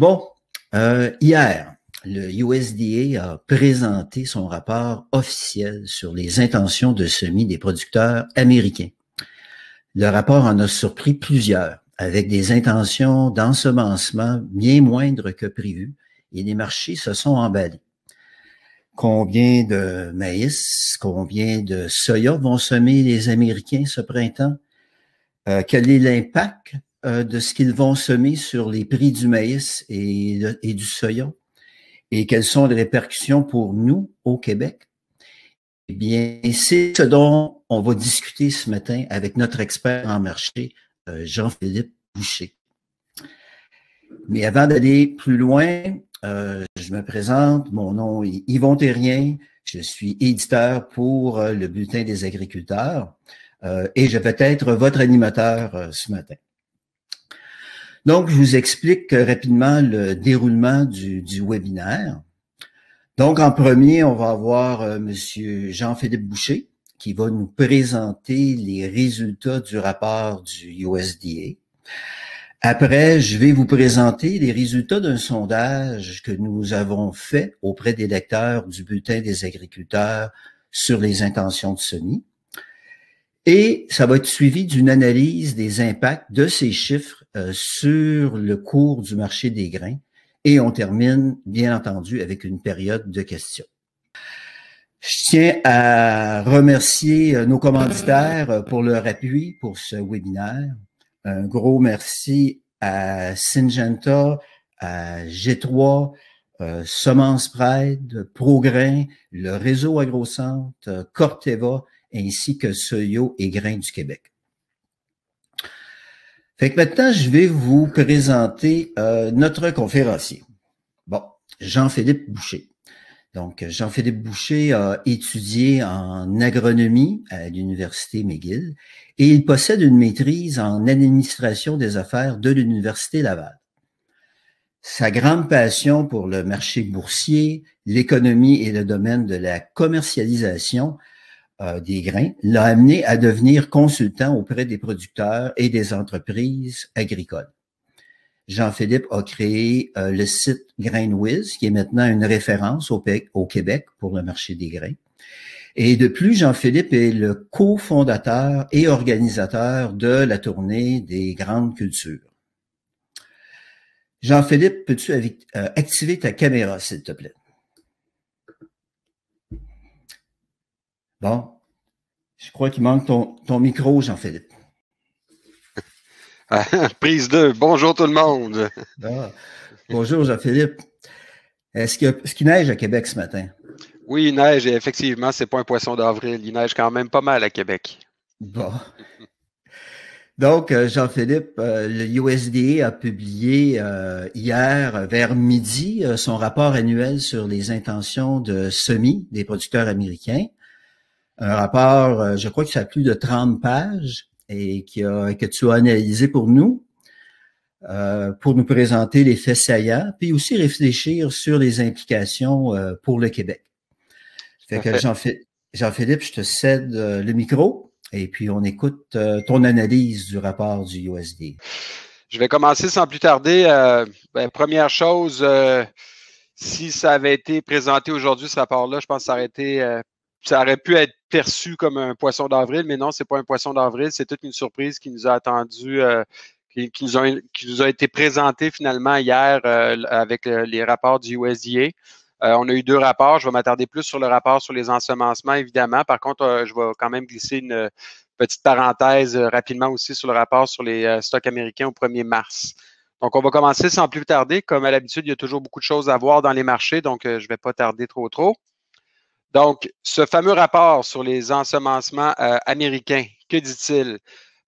Bon, hier, le USDA a présenté son rapport officiel sur les intentions de semis des producteurs américains. Le rapport en a surpris plusieurs, avec des intentions d'ensemencement bien moindres que prévu, et les marchés se sont emballés. Combien de maïs, combien de soya vont semer les Américains ce printemps? Quel est l'impact de ce qu'ils vont semer sur les prix du maïs et du soya? Et quelles sont les répercussions pour nous au Québec? Eh bien, c'est ce dont on va discuter ce matin avec notre expert en marché, Jean-Philippe Boucher. Mais avant d'aller plus loin, je me présente, mon nom est Yvon Thérien, je suis éditeur pour le Bulletin des agriculteurs et je vais être votre animateur ce matin. Donc, je vous explique rapidement le déroulement du webinaire. Donc, en premier, on va avoir Monsieur Jean-Philippe Boucher qui va nous présenter les résultats du rapport du USDA. Après, je vais vous présenter les résultats d'un sondage que nous avons fait auprès des lecteurs du Bulletin des agriculteurs sur les intentions de semis. Et ça va être suivi d'une analyse des impacts de ces chiffres sur le cours du marché des grains. Et on termine, bien entendu, avec une période de questions. Je tiens à remercier nos commanditaires pour leur appui pour ce webinaire. Un gros merci à Syngenta, à G3, Semences Pride, Prograin, le réseau AgroCentre, Corteva, ainsi que Soyo et Grains du Québec. Fait que maintenant, je vais vous présenter notre conférencier. Bon, Jean-Philippe Boucher. Donc, Jean-Philippe Boucher a étudié en agronomie à l'Université McGill et il possède une maîtrise en administration des affaires de l'Université Laval. Sa grande passion pour le marché boursier, l'économie et le domaine de la commercialisation des grains l'a amené à devenir consultant auprès des producteurs et des entreprises agricoles. Jean-Philippe a créé le site GrainWiz, qui est maintenant une référence au Québec pour le marché des grains. Et de plus, Jean-Philippe est le cofondateur et organisateur de la tournée des grandes cultures. Jean-Philippe, peux-tu activer ta caméra, s'il te plaît? Bon, je crois qu'il manque ton micro, Jean-Philippe. Prise 2. Bonjour tout le monde. Ah, bonjour Jean-Philippe. Est-ce qu'il neige à Québec ce matin? Oui, il neige et effectivement, c'est pas un poisson d'avril. Il neige quand même pas mal à Québec. Bon. Donc, Jean-Philippe, le USDA a publié hier vers midi son rapport annuel sur les intentions de semis des producteurs américains. Un rapport, je crois que ça a plus de 30 pages et que tu as analysé pour nous présenter les faits saillants, puis aussi réfléchir sur les implications pour le Québec. Fait que Jean-Philippe, je te cède le micro et puis on écoute ton analyse du rapport du USDA. Je vais commencer sans plus tarder. Première chose, si ça avait été présenté aujourd'hui, ce rapport-là, je pense que ça aurait pu être perçu comme un poisson d'avril, mais non, c'est pas un poisson d'avril, c'est toute une surprise qui nous a attendu, qui nous a été présentée finalement hier avec les rapports du USDA. On a eu 2 rapports. Je vais m'attarder plus sur le rapport sur les ensemencements, évidemment. Par contre, je vais quand même glisser une petite parenthèse rapidement aussi sur le rapport sur les stocks américains au 1er mars. Donc, on va commencer sans plus tarder. Comme à l'habitude, il y a toujours beaucoup de choses à voir dans les marchés, donc je ne vais pas tarder trop. Donc, ce fameux rapport sur les ensemencements américains, que dit-il?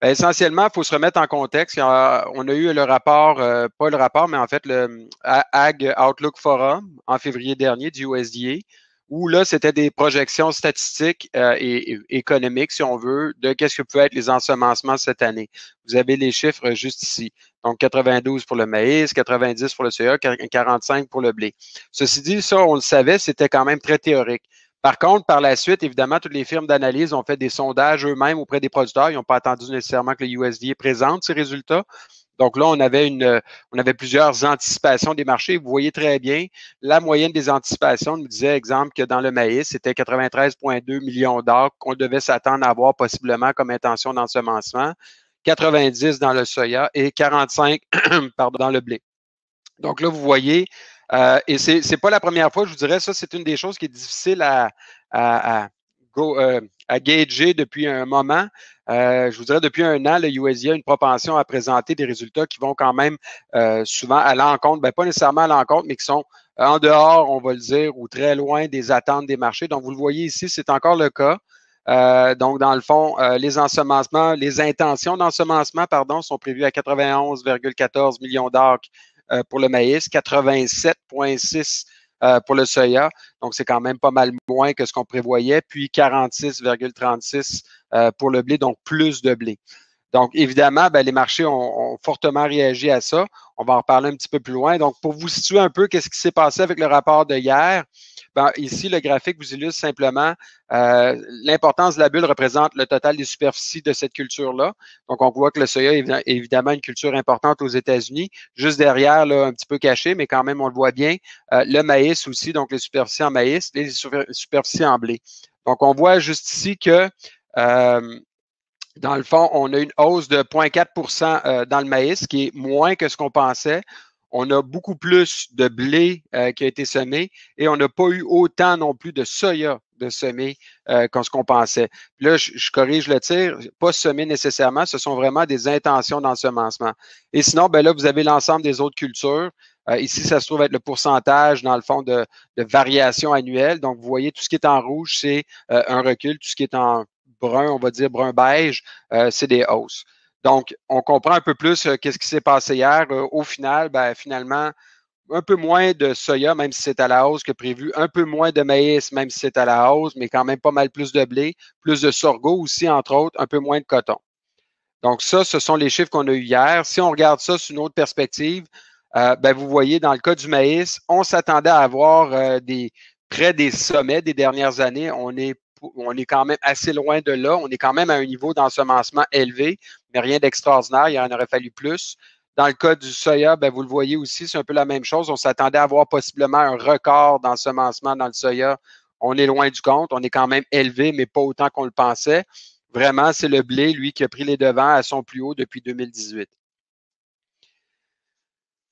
Bien, essentiellement, il faut se remettre en contexte. On a eu le rapport, pas le rapport, mais en fait le Ag Outlook Forum en février dernier du USDA, où là, c'était des projections statistiques et économiques, si on veut, de qu'est-ce que peuvent être les ensemencements cette année. Vous avez les chiffres juste ici. Donc, 92 pour le maïs, 90 pour le soya, 45 pour le blé. Ceci dit, ça, on le savait, c'était quand même très théorique. Par contre, par la suite, évidemment, toutes les firmes d'analyse ont fait des sondages eux-mêmes auprès des producteurs. Ils n'ont pas attendu nécessairement que le USDA présente ces résultats. Donc là, on avait plusieurs anticipations des marchés. Vous voyez très bien, la moyenne des anticipations nous disait, exemple, que dans le maïs, c'était 93,2 millions d'arcs qu'on devait s'attendre à avoir possiblement comme intention d'ensemencement, 90 dans le soya et 45 pardon, dans le blé. Donc là, vous voyez, et c'est pas la première fois, je vous dirais, ça, c'est une des choses qui est difficile à gager depuis un moment. Je vous dirais, depuis un an, le USDA a une propension à présenter des résultats qui vont quand même souvent à l'encontre, bien, pas nécessairement à l'encontre, mais qui sont en dehors, on va le dire, ou très loin des attentes des marchés. Donc, vous le voyez ici, c'est encore le cas. Donc, dans le fond, les ensemencements, les intentions d'ensemencement, pardon, sont prévues à 91,14 millions d'acres pour le maïs, 87,6 pour le soya. Donc, c'est quand même pas mal moins que ce qu'on prévoyait. Puis 46,36 pour le blé, donc plus de blé. Donc, évidemment, ben, les marchés ont fortement réagi à ça. On va en reparler un petit peu plus loin. Donc, pour vous situer un peu qu'est-ce qui s'est passé avec le rapport de hier, ben, ici, le graphique vous illustre simplement l'importance de la bulle représente le total des superficies de cette culture-là. Donc, on voit que le soya est évidemment une culture importante aux États-Unis. Juste derrière, là, un petit peu caché, mais quand même, on le voit bien. Le maïs aussi, donc les superficies en maïs, les superficies en blé. Donc, on voit juste ici que dans le fond, on a une hausse de 0,4 dans le maïs, ce qui est moins que ce qu'on pensait. On a beaucoup plus de blé qui a été semé et on n'a pas eu autant non plus de soya de semé qu'en ce qu'on pensait. Puis là, je corrige le tir, pas semé nécessairement, ce sont vraiment des intentions d'ensemencement. Et sinon, ben là, vous avez l'ensemble des autres cultures. Ici, ça se trouve être le pourcentage, dans le fond, de variation annuelle. Donc, vous voyez, tout ce qui est en rouge, c'est un recul. Tout ce qui est en brun, on va dire brun-beige, c'est des hausses. Donc, on comprend un peu plus qu'est-ce qui s'est passé hier. Au final, ben, finalement, un peu moins de soya, même si c'est à la hausse que prévu, un peu moins de maïs, même si c'est à la hausse, mais quand même pas mal plus de blé, plus de sorgho aussi, entre autres, un peu moins de coton. Donc, ça, ce sont les chiffres qu'on a eu hier. Si on regarde ça sur une autre perspective, ben, vous voyez, dans le cas du maïs, on s'attendait à avoir près des sommets des dernières années. On est quand même assez loin de là. On est quand même à un niveau d'ensemencement élevé, mais rien d'extraordinaire. Il en aurait fallu plus. Dans le cas du soya, ben, vous le voyez aussi, c'est un peu la même chose. On s'attendait à avoir possiblement un record d'ensemencement dans le soya. On est loin du compte. On est quand même élevé, mais pas autant qu'on le pensait. Vraiment, c'est le blé, lui, qui a pris les devants à son plus haut depuis 2018.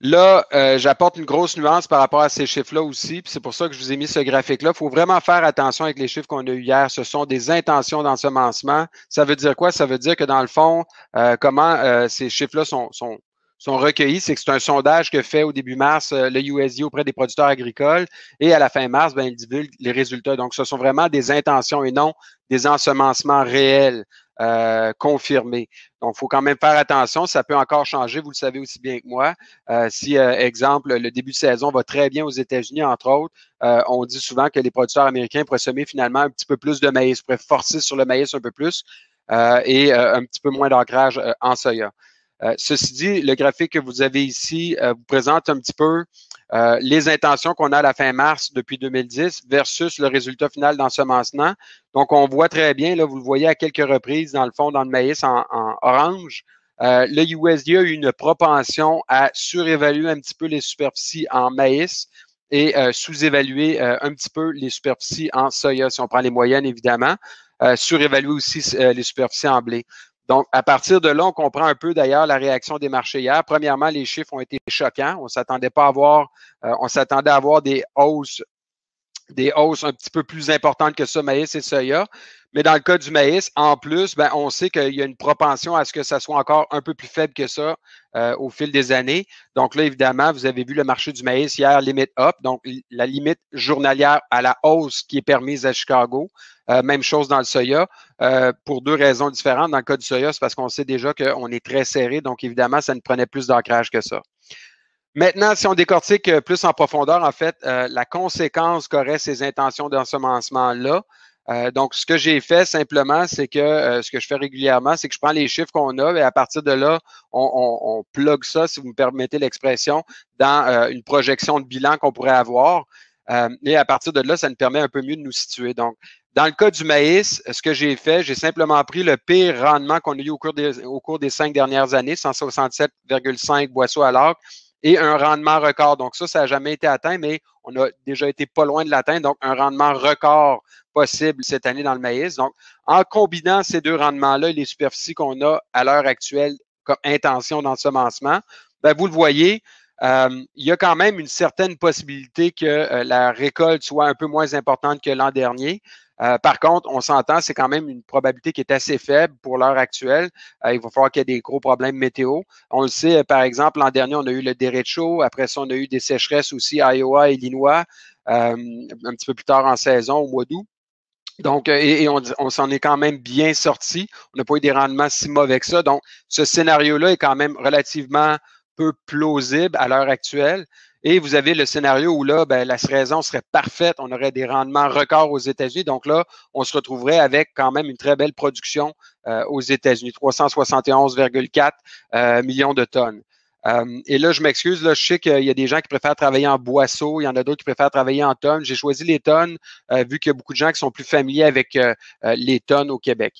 Là, j'apporte une grosse nuance par rapport à ces chiffres-là aussi, puis c'est pour ça que je vous ai mis ce graphique-là. Il faut vraiment faire attention avec les chiffres qu'on a eu hier. Ce sont des intentions d'ensemencement. Ça veut dire quoi? Ça veut dire que dans le fond, comment ces chiffres-là sont recueillis, c'est que c'est un sondage que fait au début mars le USDA auprès des producteurs agricoles et à la fin mars, ben, il divulgue les résultats. Donc, ce sont vraiment des intentions et non des ensemencements réels. Confirmé. Donc, il faut quand même faire attention. Ça peut encore changer, vous le savez aussi bien que moi. Si, exemple, le début de saison va très bien aux États-Unis, entre autres, on dit souvent que les producteurs américains pourraient semer finalement un petit peu plus de maïs, pourraient forcer sur le maïs un peu plus et un petit peu moins d'ancrage en soya. Ceci dit, le graphique que vous avez ici vous présente un petit peu les intentions qu'on a à la fin mars depuis 2010 versus le résultat final d'ensemencement. Donc, on voit très bien, là, vous le voyez à quelques reprises dans le fond, dans le maïs en orange. Le USDA a eu une propension à surévaluer un petit peu les superficies en maïs et sous-évaluer un petit peu les superficies en soya, si on prend les moyennes, évidemment. Surévaluer aussi les superficies en blé. Donc, à partir de là, on comprend un peu d'ailleurs la réaction des marchés hier. Premièrement, les chiffres ont été choquants. On s'attendait pas à avoir, on s'attendait à avoir des hausses un petit peu plus importantes que ça, maïs et soya. Mais dans le cas du maïs, en plus, ben, on sait qu'il y a une propension à ce que ça soit encore un peu plus faible que ça au fil des années. Donc là, évidemment, vous avez vu le marché du maïs hier, limite up, donc la limite journalière à la hausse qui est permise à Chicago. Même chose dans le soya, pour deux raisons différentes. Dans le cas du soya, c'est parce qu'on sait déjà qu'on est très serré, donc évidemment, ça ne prenait plus d'ancrage que ça. Maintenant, si on décortique plus en profondeur, en fait, la conséquence qu'auraient ces intentions d'ensemencement-là, donc, ce que j'ai fait simplement, c'est que ce que je fais régulièrement, c'est que je prends les chiffres qu'on a et à partir de là, on plug ça, si vous me permettez l'expression, dans une projection de bilan qu'on pourrait avoir. Et à partir de là, ça nous permet un peu mieux de nous situer. Donc, Dans le cas du maïs, ce que j'ai fait, j'ai simplement pris le pire rendement qu'on a eu au cours des 5 dernières années, 167,5 boisseaux à l'acre, et un rendement record. Donc ça n'a jamais été atteint, mais on a déjà été pas loin de l'atteindre. Donc un rendement record possible cette année dans le maïs. Donc en combinant ces deux rendements-là et les superficies qu'on a à l'heure actuelle comme intention d'ensemencement, ben, vous le voyez, il y a quand même une certaine possibilité que la récolte soit un peu moins importante que l'an dernier. Par contre, on s'entend, c'est quand même une probabilité qui est assez faible pour l'heure actuelle. Il va falloir qu'il y ait des gros problèmes météo. On le sait, par exemple, l'an dernier, on a eu le derecho. Après ça, on a eu des sécheresses aussi à Iowa, Illinois, un petit peu plus tard en saison, au mois d'août. Donc, et on s'en est quand même bien sorti. On n'a pas eu des rendements si mauvais que ça. Donc, ce scénario-là est quand même relativement peu plausible à l'heure actuelle. Et vous avez le scénario où là, ben, la saison serait parfaite. On aurait des rendements records aux États-Unis. Donc là, on se retrouverait avec quand même une très belle production aux États-Unis, 371,4 millions de tonnes. Et là, je m'excuse, là, je sais qu'il y a des gens qui préfèrent travailler en boisseau, il y en a d'autres qui préfèrent travailler en tonnes. J'ai choisi les tonnes vu qu'il y a beaucoup de gens qui sont plus familiers avec les tonnes au Québec.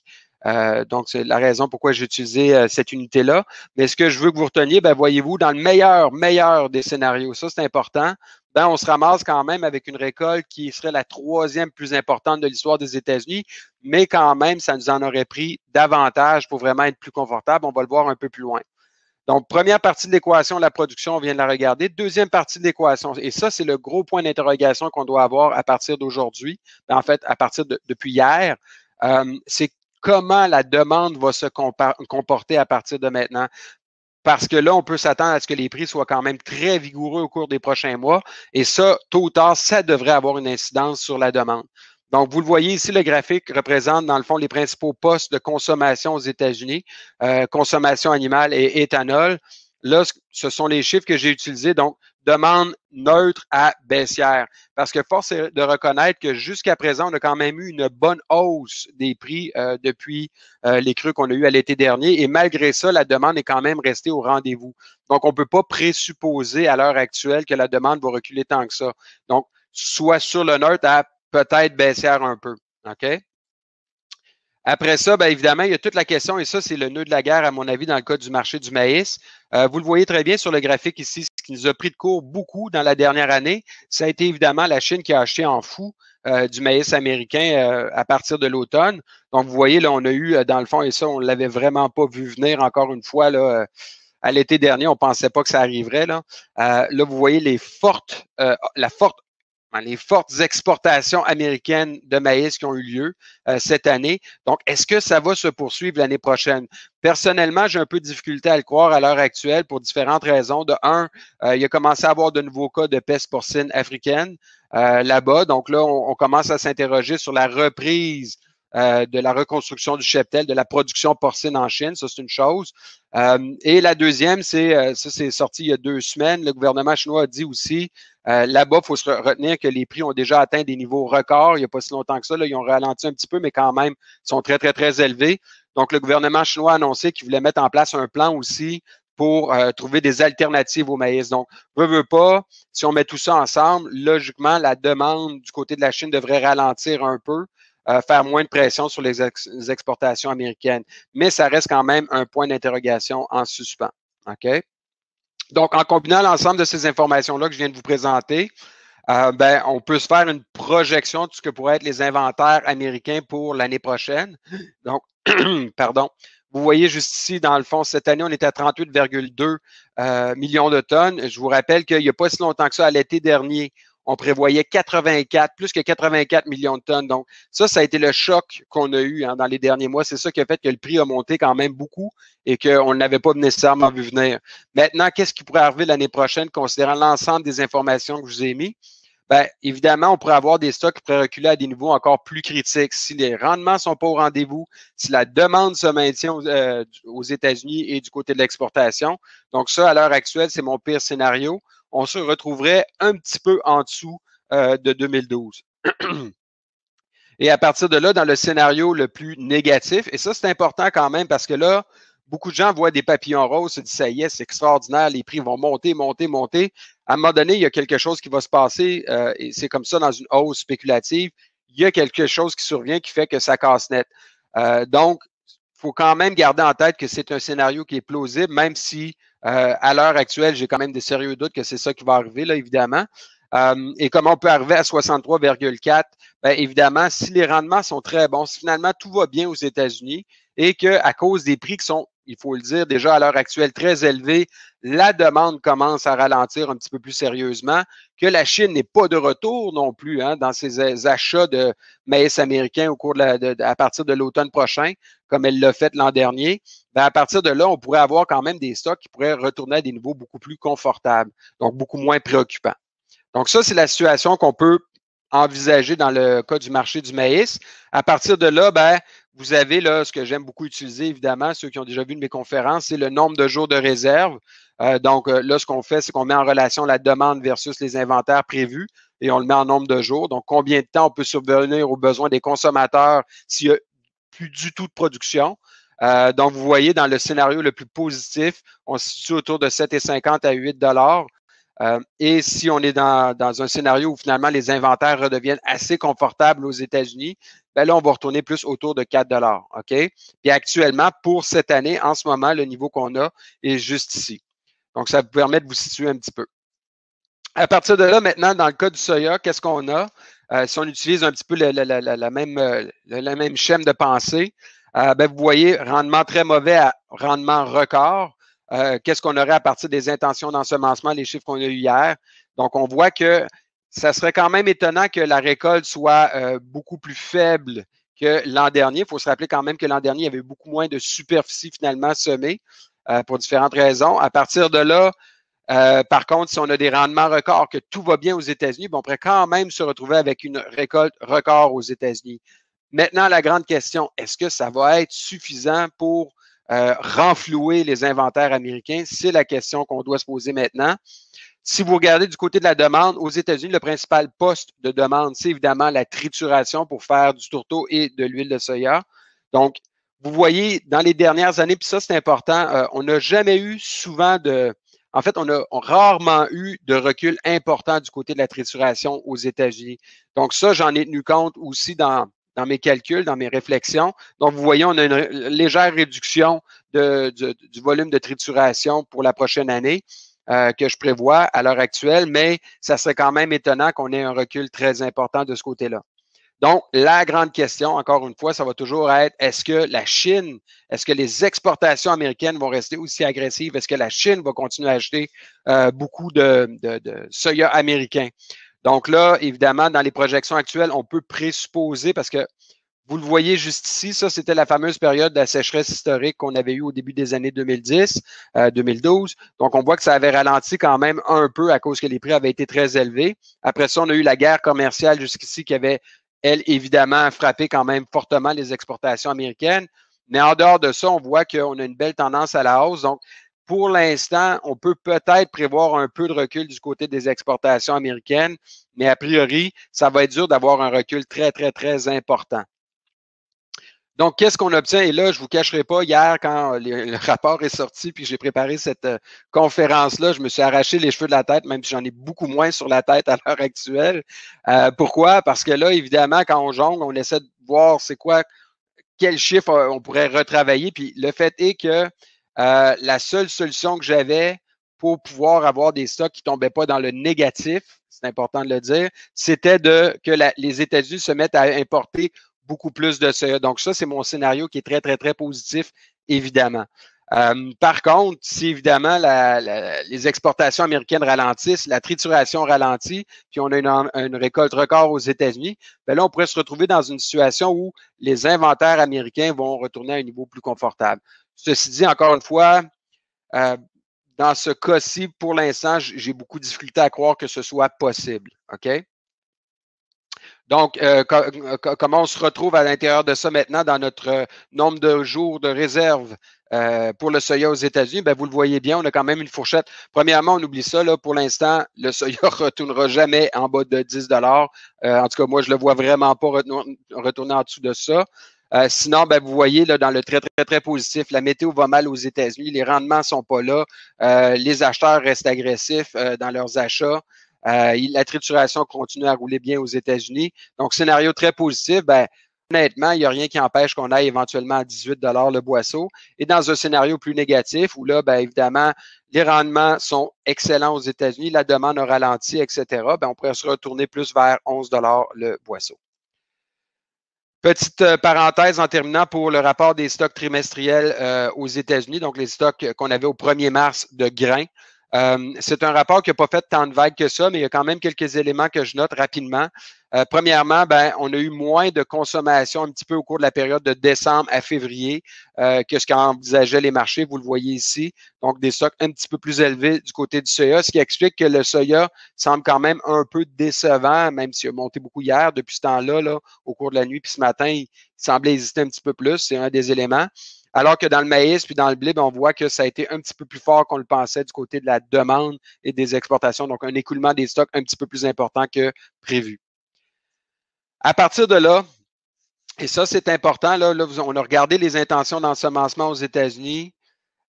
Donc, c'est la raison pourquoi j'ai utilisé cette unité-là. Mais ce que je veux que vous reteniez, ben, voyez-vous, dans le meilleur des scénarios, ça c'est important, ben, on se ramasse quand même avec une récolte qui serait la troisième plus importante de l'histoire des États-Unis, mais quand même, ça nous en aurait pris davantage pour vraiment être plus confortable. On va le voir un peu plus loin. Donc, première partie de l'équation, la production, on vient de la regarder. Deuxième partie de l'équation, et ça, c'est le gros point d'interrogation qu'on doit avoir à partir d'aujourd'hui, en fait, à partir depuis hier, c'est comment la demande va se comporter à partir de maintenant. Parce que là, on peut s'attendre à ce que les prix soient quand même très vigoureux au cours des prochains mois. Et ça, tôt ou tard, ça devrait avoir une incidence sur la demande. Donc, vous le voyez ici, le graphique représente, dans le fond, les principaux postes de consommation aux États-Unis, consommation animale et éthanol. Là, ce sont les chiffres que j'ai utilisés. Donc, demande neutre à baissière. Parce que force est de reconnaître que jusqu'à présent, on a quand même eu une bonne hausse des prix depuis les crues qu'on a eues à l'été dernier. Et malgré ça, la demande est quand même restée au rendez-vous. Donc, on ne peut pas présupposer à l'heure actuelle que la demande va reculer tant que ça. Donc, soit sur le neutre à peut-être baissière un peu. OK? Après ça, bien évidemment, il y a toute la question, et ça, c'est le nœud de la guerre, à mon avis, dans le cas du marché du maïs. Vous le voyez très bien sur le graphique ici, ce qui nous a pris de court beaucoup dans la dernière année, ça a été évidemment la Chine qui a acheté en fou du maïs américain à partir de l'automne. Donc, vous voyez, là, on a eu, dans le fond, et ça, on ne l'avait vraiment pas vu venir encore une fois, là, à l'été dernier, on ne pensait pas que ça arriverait. Là, là vous voyez les fortes exportations américaines de maïs qui ont eu lieu cette année. Donc, est-ce que ça va se poursuivre l'année prochaine? Personnellement, j'ai un peu de difficulté à le croire à l'heure actuelle pour différentes raisons. De un, il a commencé à avoir de nouveaux cas de peste porcine africaine là-bas. Donc là, on commence à s'interroger sur la reprise de la reconstruction du cheptel, de la production porcine en Chine. Ça, c'est une chose. Et la deuxième, ça c'est sorti il y a 2 semaines. Le gouvernement chinois a dit aussi, là-bas, il faut se retenir que les prix ont déjà atteint des niveaux records. Il n'y a pas si longtemps que ça. Là, ils ont ralenti un petit peu, mais quand même, sont très, très, très élevés. Donc, le gouvernement chinois a annoncé qu'il voulait mettre en place un plan aussi pour trouver des alternatives au maïs. Donc, veut pas, si on met tout ça ensemble, logiquement, la demande du côté de la Chine devrait ralentir un peu. Faire moins de pression sur les exportations américaines. Mais ça reste quand même un point d'interrogation en suspens. OK? Donc, en combinant l'ensemble de ces informations-là que je viens de vous présenter, ben, on peut se faire une projection de ce que pourraient être les inventaires américains pour l'année prochaine. Donc, pardon. Vous voyez juste ici, dans le fond, cette année, on était à 38,2 millions de tonnes. Je vous rappelle qu'il n'y a pas si longtemps que ça, à l'été dernier, on prévoyait plus que 84 millions de tonnes. Donc, ça a été le choc qu'on a eu dans les derniers mois. C'est ça qui a fait que le prix a monté quand même beaucoup et qu'on n'avait pas nécessairement vu venir. Maintenant, qu'est-ce qui pourrait arriver l'année prochaine, considérant l'ensemble des informations que je vous ai mis? Bien, évidemment, on pourrait avoir des stocks qui pourraient reculer à des niveaux encore plus critiques. Si les rendements ne sont pas au rendez-vous, si la demande se maintient aux États-Unis et du côté de l'exportation. Donc, ça, à l'heure actuelle, c'est mon pire scénario. On se retrouverait un petit peu en dessous de 2012. Et à partir de là, dans le scénario le plus négatif, et ça, c'est important quand même parce que là, beaucoup de gens voient des papillons roses, se disent, ça y est, c'est extraordinaire, les prix vont monter, monter, monter. À un moment donné, il y a quelque chose qui va se passer et c'est comme ça dans une hausse spéculative. il y a quelque chose qui survient qui fait que ça casse net. Donc, il faut quand même garder en tête que c'est un scénario qui est plausible, même si à l'heure actuelle, j'ai quand même des sérieux doutes que c'est ça qui va arriver, là, évidemment. Et comment on peut arriver à 63,4? Bien, évidemment, si les rendements sont très bons, si finalement tout va bien aux États-Unis et qu'à cause des prix qui sont, il faut le dire, déjà à l'heure actuelle très élevés, la demande commence à ralentir un petit peu plus sérieusement, que la Chine n'est pas de retour non plus dans ses achats de maïs américain au cours à partir de l'automne prochain, comme elle l'a fait l'an dernier, bien, à partir de là, on pourrait avoir quand même des stocks qui pourraient retourner à des niveaux beaucoup plus confortables, donc beaucoup moins préoccupants. Donc, ça, c'est la situation qu'on peut envisager dans le cas du marché du maïs. À partir de là, ben, vous avez là ce que j'aime beaucoup utiliser, évidemment, ceux qui ont déjà vu de mes conférences, c'est le nombre de jours de réserve. Donc, là, ce qu'on fait, c'est qu'on met en relation la demande versus les inventaires prévus et on le met en nombre de jours. Donc, combien de temps on peut subvenir aux besoins des consommateurs s'il n'y a plus du tout de production. Donc, vous voyez, dans le scénario le plus positif, on se situe autour de 7,50 à 8 $. Et si on est dans un scénario où finalement les inventaires redeviennent assez confortables aux États-Unis, ben là, on va retourner plus autour de 4 $. OK? Puis actuellement, pour cette année, en ce moment, le niveau qu'on a est juste ici. Donc, ça vous permet de vous situer un petit peu. À partir de là, maintenant, dans le cas du soya, qu'est-ce qu'on a? Si on utilise un petit peu la même schème de pensée, ben, vous voyez, rendement très mauvais à rendement record. Qu'est-ce qu'on aurait à partir des intentions d'ensemencement, les chiffres qu'on a eu hier? Donc, on voit que ça serait quand même étonnant que la récolte soit beaucoup plus faible que l'an dernier. Il faut se rappeler quand même que l'an dernier, il y avait beaucoup moins de superficie finalement semée pour différentes raisons. À partir de là, par contre, si on a des rendements records, que tout va bien aux États-Unis, on pourrait quand même se retrouver avec une récolte record aux États-Unis. Maintenant, la grande question, est-ce que ça va être suffisant pour renflouer les inventaires américains? C'est la question qu'on doit se poser maintenant. Si vous regardez du côté de la demande, aux États-Unis, le principal poste de demande, c'est évidemment la trituration pour faire du tourteau et de l'huile de soya. Donc, vous voyez, dans les dernières années, puis ça, c'est important, on n'a jamais eu souvent de... En fait, on a rarement eu de recul important du côté de la trituration aux États-Unis. Donc, ça, j'en ai tenu compte aussi dans mes calculs, dans mes réflexions. Donc, vous voyez, on a une légère réduction du volume de trituration pour la prochaine année que je prévois à l'heure actuelle, mais ça serait quand même étonnant qu'on ait un recul très important de ce côté-là. Donc, la grande question, encore une fois, ça va toujours être, est-ce que la Chine, est-ce que les exportations américaines vont rester aussi agressives? Est-ce que la Chine va continuer à acheter beaucoup de soya américain? Donc là, évidemment, dans les projections actuelles, on peut présupposer, parce que vous le voyez juste ici, ça, c'était la fameuse période de la sécheresse historique qu'on avait eue au début des années 2010, 2012. Donc, on voit que ça avait ralenti quand même un peu à cause que les prix avaient été très élevés. Après ça, on a eu la guerre commerciale jusqu'ici qui avait, elle, évidemment, frappé quand même fortement les exportations américaines. Mais en dehors de ça, on voit qu'on a une belle tendance à la hausse. Donc, pour l'instant, on peut peut-être prévoir un peu de recul du côté des exportations américaines, mais a priori, ça va être dur d'avoir un recul très, très, très important. Donc, qu'est-ce qu'on obtient? Et là, je ne vous cacherai pas, hier, quand le rapport est sorti, puis j'ai préparé cette conférence-là, je me suis arraché les cheveux de la tête, même si j'en ai beaucoup moins sur la tête à l'heure actuelle. Pourquoi? Parce que là, évidemment, quand on jongle, on essaie de voir c'est quoi, quel chiffre on pourrait retravailler. Puis le fait est que la seule solution que j'avais pour pouvoir avoir des stocks qui ne tombaient pas dans le négatif, c'est important de le dire, c'était que les États-Unis se mettent à importer beaucoup plus de soya. Donc, ça, c'est mon scénario qui est très, très, très positif, évidemment. Par contre, si évidemment les exportations américaines ralentissent, la trituration ralentit, puis on a une récolte record aux États-Unis, bien là, on pourrait se retrouver dans une situation où les inventaires américains vont retourner à un niveau plus confortable. Ceci dit, encore une fois, dans ce cas-ci, pour l'instant, j'ai beaucoup de difficulté à croire que ce soit possible. OK? Donc, comment on se retrouve à l'intérieur de ça maintenant dans notre nombre de jours de réserve pour le soya aux États-Unis? Bien, vous le voyez bien, on a quand même une fourchette. Premièrement, on oublie ça. Là, pour l'instant, le soya ne retournera jamais en bas de 10 $. En tout cas, moi, je ne le vois vraiment pas retourner en dessous de ça. Sinon, ben, vous voyez là, dans le très, très, très positif, la météo va mal aux États-Unis, les rendements ne sont pas là, les acheteurs restent agressifs dans leurs achats. La trituration continue à rouler bien aux États-Unis. Donc, scénario très positif. Ben, honnêtement, il n'y a rien qui empêche qu'on aille éventuellement à 18 $ le boisseau. Et dans un scénario plus négatif, où là, ben, évidemment, les rendements sont excellents aux États-Unis, la demande a ralenti, etc., ben, on pourrait se retourner plus vers 11 $ le boisseau. Petite parenthèse en terminant pour le rapport des stocks trimestriels aux États-Unis, donc les stocks qu'on avait au 1er mars de grains. C'est un rapport qui n'a pas fait tant de vagues que ça, mais il y a quand même quelques éléments que je note rapidement. Premièrement, ben, on a eu moins de consommation un petit peu au cours de la période de décembre à février que ce qu'envisageaient les marchés. Vous le voyez ici. Donc, des stocks un petit peu plus élevés du côté du soya, ce qui explique que le soya semble quand même un peu décevant, même s'il a monté beaucoup hier. Depuis ce temps-là, là, au cours de la nuit, puis ce matin, il semblait hésiter un petit peu plus. C'est un des éléments. Alors que dans le maïs puis dans le blé, ben, on voit que ça a été un petit peu plus fort qu'on le pensait du côté de la demande et des exportations. Donc, un écoulement des stocks un petit peu plus important que prévu. À partir de là, et ça, c'est important, là, on a regardé les intentions d'ensemencement aux États-Unis.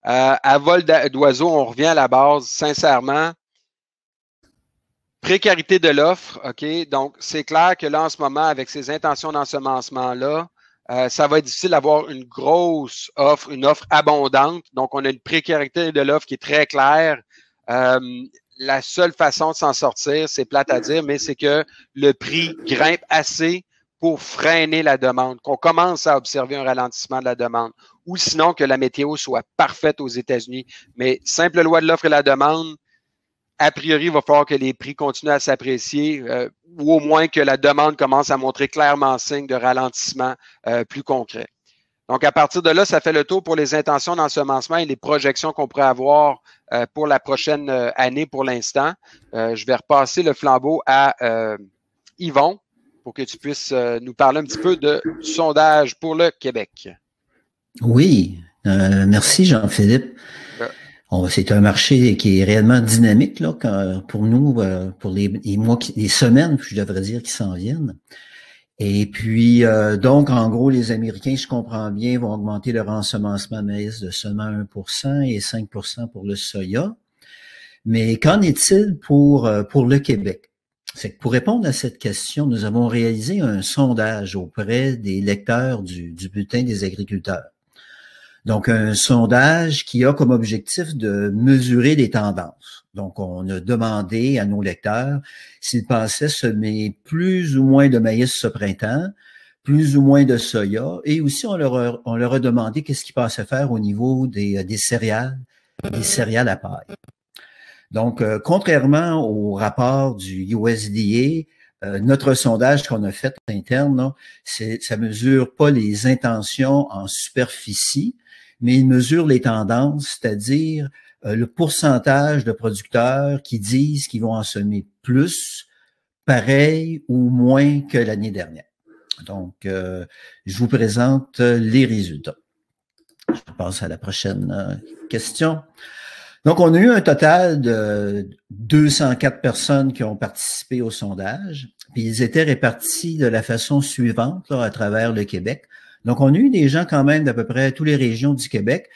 À vol d'oiseau, on revient à la base, sincèrement. Précarité de l'offre, OK? Donc, c'est clair que là, en ce moment, avec ces intentions d'ensemencement-là, ça va être difficile d'avoir une grosse offre, une offre abondante. Donc, on a une précarité de l'offre qui est très claire. La seule façon de s'en sortir, c'est plate à dire, mais c'est que le prix grimpe assez pour freiner la demande, qu'on commence à observer un ralentissement de la demande, ou sinon que la météo soit parfaite aux États-Unis. Mais simple loi de l'offre et la demande, a priori, il va falloir que les prix continuent à s'apprécier ou au moins que la demande commence à montrer clairement signe de ralentissement plus concret. Donc, à partir de là, ça fait le tour pour les intentions d'ensemencement et les projections qu'on pourrait avoir pour la prochaine année pour l'instant. Je vais repasser le flambeau à Yvon pour que tu puisses nous parler un petit peu du sondage pour le Québec. Oui, merci Jean-Philippe. C'est un marché qui est réellement dynamique là, pour nous, pour les mois, les semaines, je devrais dire, qui s'en viennent. Et puis, donc, en gros, les Américains, je comprends bien, vont augmenter leur ensemencement de maïs de seulement 1% et 5% pour le soya. Mais qu'en est-il pour le Québec? C'est que pour répondre à cette question, nous avons réalisé un sondage auprès des lecteurs du Bulletin des agriculteurs. Donc, un sondage qui a comme objectif de mesurer les tendances. Donc, on a demandé à nos lecteurs s'ils pensaient semer plus ou moins de maïs ce printemps, plus ou moins de soya, et aussi on leur a demandé qu'est-ce qu'ils pensaient faire au niveau des céréales à paille. Donc, contrairement au rapport du USDA, notre sondage qu'on a fait interne, ça mesure pas les intentions en superficie, mais il mesure les tendances, c'est-à-dire le pourcentage de producteurs qui disent qu'ils vont en semer plus, pareil ou moins que l'année dernière. Donc, je vous présente les résultats. Je passe à la prochaine question. Donc, on a eu un total de 204 personnes qui ont participé au sondage, puis ils étaient répartis de la façon suivante là, à travers le Québec. Donc, on a eu des gens quand même d'à peu près toutes les régions du Québec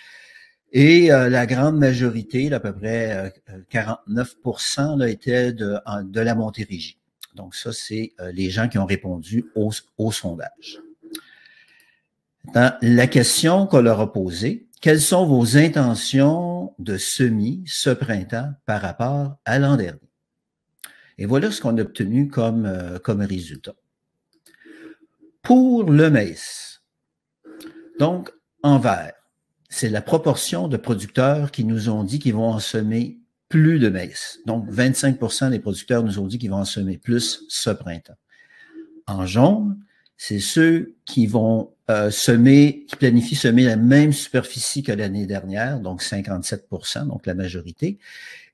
et la grande majorité, d'à peu près 49%, là, étaient de la Montérégie. Donc, ça, c'est les gens qui ont répondu au sondage. Dans la question qu'on leur a posée, quelles sont vos intentions de semis ce printemps par rapport à l'an dernier? Et voilà ce qu'on a obtenu comme résultat. Pour le maïs, donc en vert, c'est la proportion de producteurs qui nous ont dit qu'ils vont en semer plus de maïs. Donc, 25% des producteurs nous ont dit qu'ils vont en semer plus ce printemps. En jaune, c'est ceux qui vont qui planifient semer la même superficie que l'année dernière, donc 57%, donc la majorité.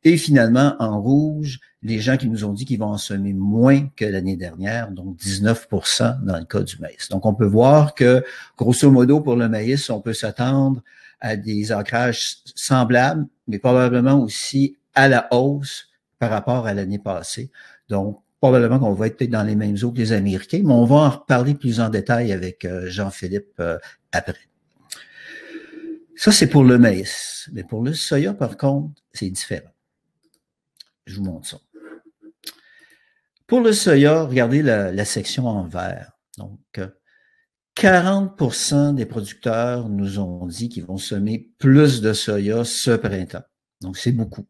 Et finalement, en rouge, les gens qui nous ont dit qu'ils vont en semer moins que l'année dernière, donc 19% dans le cas du maïs. Donc, on peut voir que, grosso modo, pour le maïs, on peut s'attendre à des ancrages semblables, mais probablement aussi à la hausse par rapport à l'année passée. Donc, probablement qu'on va être peut-être dans les mêmes eaux que les Américains, mais on va en reparler plus en détail avec Jean-Philippe après. Ça, c'est pour le maïs. Mais pour le soya, par contre, c'est différent. Je vous montre ça. Pour le soya, regardez la section en vert. Donc, 40% des producteurs nous ont dit qu'ils vont semer plus de soya ce printemps. Donc, c'est beaucoup.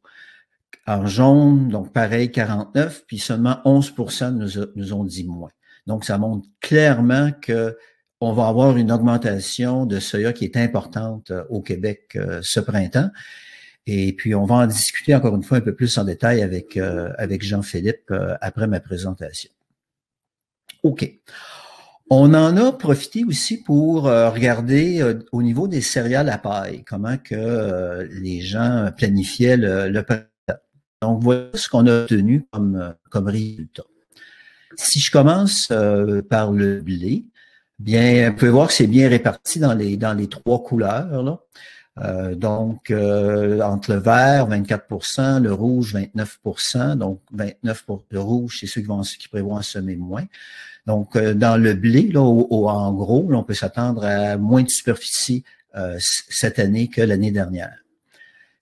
En jaune, donc pareil, 49, puis seulement 11% nous ont dit moins. Donc, ça montre clairement que on va avoir une augmentation de soya qui est importante au Québec ce printemps. Et puis, on va en discuter encore une fois un peu plus en détail avec Jean-Philippe après ma présentation. OK. On en a profité aussi pour regarder au niveau des céréales à paille, comment que les gens planifiaient le printemps. Donc, voilà ce qu'on a obtenu comme résultat. Si je commence par le blé, bien, vous pouvez voir que c'est bien réparti dans les trois couleurs, là. Entre le vert, 24%, le rouge, 29%. Donc, 29 pour le rouge, c'est ceux qui prévoient semer moins. Donc, dans le blé, là, en gros, là, on peut s'attendre à moins de superficie cette année que l'année dernière.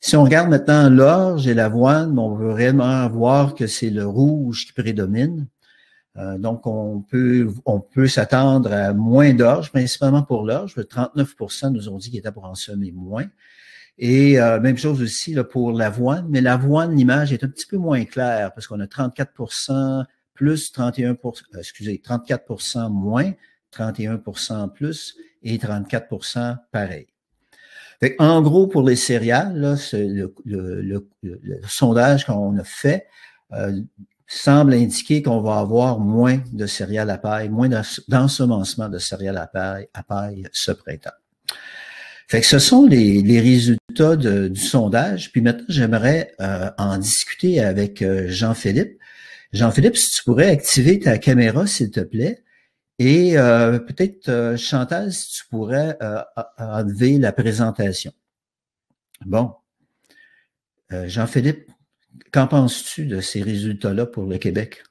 Si on regarde maintenant l'orge et l'avoine, on veut vraiment voir que c'est le rouge qui prédomine. Donc, on peut s'attendre à moins d'orge, principalement pour l'orge. 39% nous ont dit qu'ils étaient pour en semer moins. Et même chose aussi là, pour l'avoine, mais l'avoine, l'image est un petit peu moins claire parce qu'on a 34% plus, 34% moins, 31% plus et 34% pareil. Fait en gros, pour les céréales, là, le sondage qu'on a fait semble indiquer qu'on va avoir moins de céréales à paille, moins d'ensemencement de céréales à paille ce printemps. Fait que ce sont les résultats du sondage. Puis maintenant, j'aimerais en discuter avec Jean-Philippe. Jean-Philippe, si tu pourrais activer ta caméra, s'il te plaît. Et peut-être, Chantal, si tu pourrais enlever la présentation. Bon. Jean-Philippe, qu'en penses-tu de ces résultats-là pour le Québec?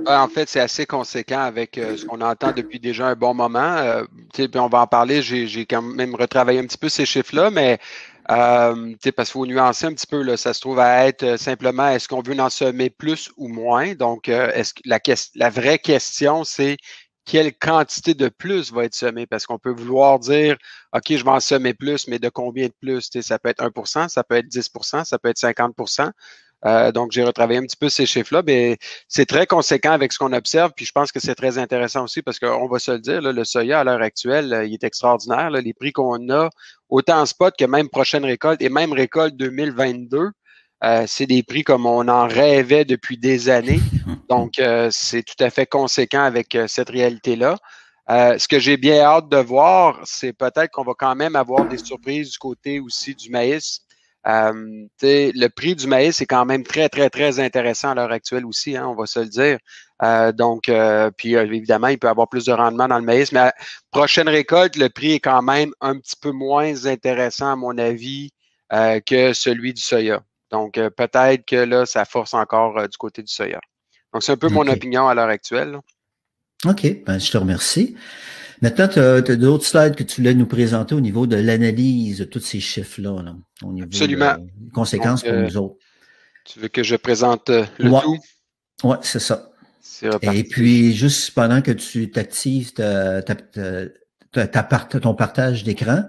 En fait, c'est assez conséquent avec ce qu'on entend depuis déjà un bon moment. Puis on va en parler. J'ai quand même retravaillé un petit peu ces chiffres-là, mais parce qu'il faut nuancer un petit peu. Là, ça se trouve à être simplement est-ce qu'on veut en semer plus ou moins? Donc, est-ce que la vraie question, c'est quelle quantité de plus va être semée? Parce qu'on peut vouloir dire OK, je vais en semer plus, mais de combien de plus? Ça peut être 1%, ça peut être 10%, ça peut être 50%. Donc, j'ai retravaillé un petit peu ces chiffres-là, mais c'est très conséquent avec ce qu'on observe, puis je pense que c'est très intéressant aussi parce qu'on va se le dire, là, le soya à l'heure actuelle, il est extraordinaire. Là, les prix qu'on a, autant en spot que même prochaine récolte et même récolte 2022, c'est des prix comme on en rêvait depuis des années. Donc, c'est tout à fait conséquent avec cette réalité-là. Ce que j'ai bien hâte de voir, c'est peut-être qu'on va quand même avoir des surprises du côté aussi du maïs. Le prix du maïs est quand même très, très, très intéressant à l'heure actuelle aussi, hein, on va se le dire. Puis évidemment, il peut y avoir plus de rendement dans le maïs, mais à prochaine récolte, le prix est quand même un petit peu moins intéressant, à mon avis, que celui du soya. Donc, peut-être que là, ça force encore du côté du soya. Donc, c'est un peu mon opinion à l'heure actuelle. Là. OK, ben, je te remercie. Maintenant, tu as d'autres slides que tu voulais nous présenter au niveau de l'analyse de tous ces chiffres-là, là, au niveau Absolument. des conséquences pour nous autres. Tu veux que je présente le tout? Oui, c'est ça. Et puis, juste pendant que tu t'actives ton partage d'écran,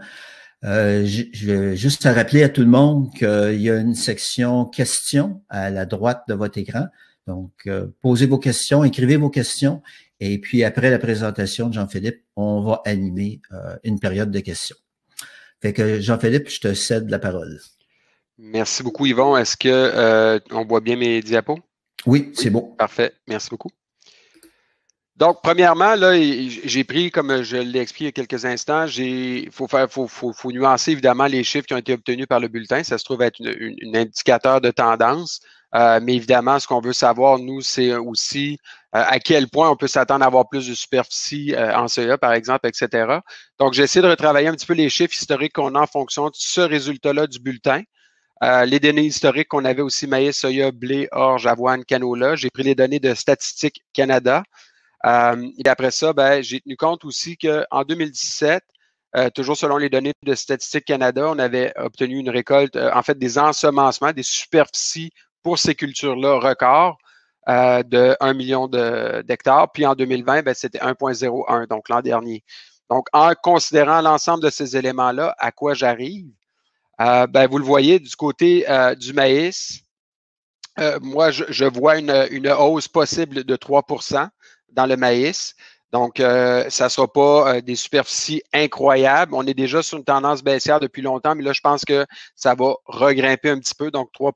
je vais juste rappeler à tout le monde qu'il y a une section questions à la droite de votre écran. Donc, posez vos questions, écrivez vos questions. Et puis, après la présentation de Jean-Philippe, on va animer une période de questions. Fait que, Jean-Philippe, je te cède la parole. Merci beaucoup, Yvon. Est-ce que on voit bien mes diapos? Oui, c'est beau. Parfait. Merci beaucoup. Donc, premièrement, là, j'ai pris, comme je l'ai expliqué il y a quelques instants, faut nuancer évidemment les chiffres qui ont été obtenus par le bulletin. Ça se trouve être un indicateur de tendance. Mais évidemment, ce qu'on veut savoir, nous, c'est aussi à quel point on peut s'attendre à avoir plus de superficie en soya, par exemple, etc. Donc, j'ai essayé de retravailler un petit peu les chiffres historiques qu'on a en fonction de ce résultat-là du bulletin. Les données historiques qu'on avait aussi maïs, soya, blé, orge, avoine, canola. J'ai pris les données de Statistique Canada. Et après ça, j'ai tenu compte aussi qu'en 2017, toujours selon les données de Statistique Canada, on avait obtenu une récolte, en fait, des ensemencements, des superficies pour ces cultures-là records. de 1 million d'hectares. Puis en 2020, ben, c'était 1,01, donc l'an dernier. Donc, en considérant l'ensemble de ces éléments-là, à quoi j'arrive? Ben, vous le voyez, du côté du maïs, moi, je vois une hausse possible de 3 dans le maïs. Donc, ça ne sera pas des superficies incroyables. On est déjà sur une tendance baissière depuis longtemps, mais là, je pense que ça va regrimper un petit peu, donc 3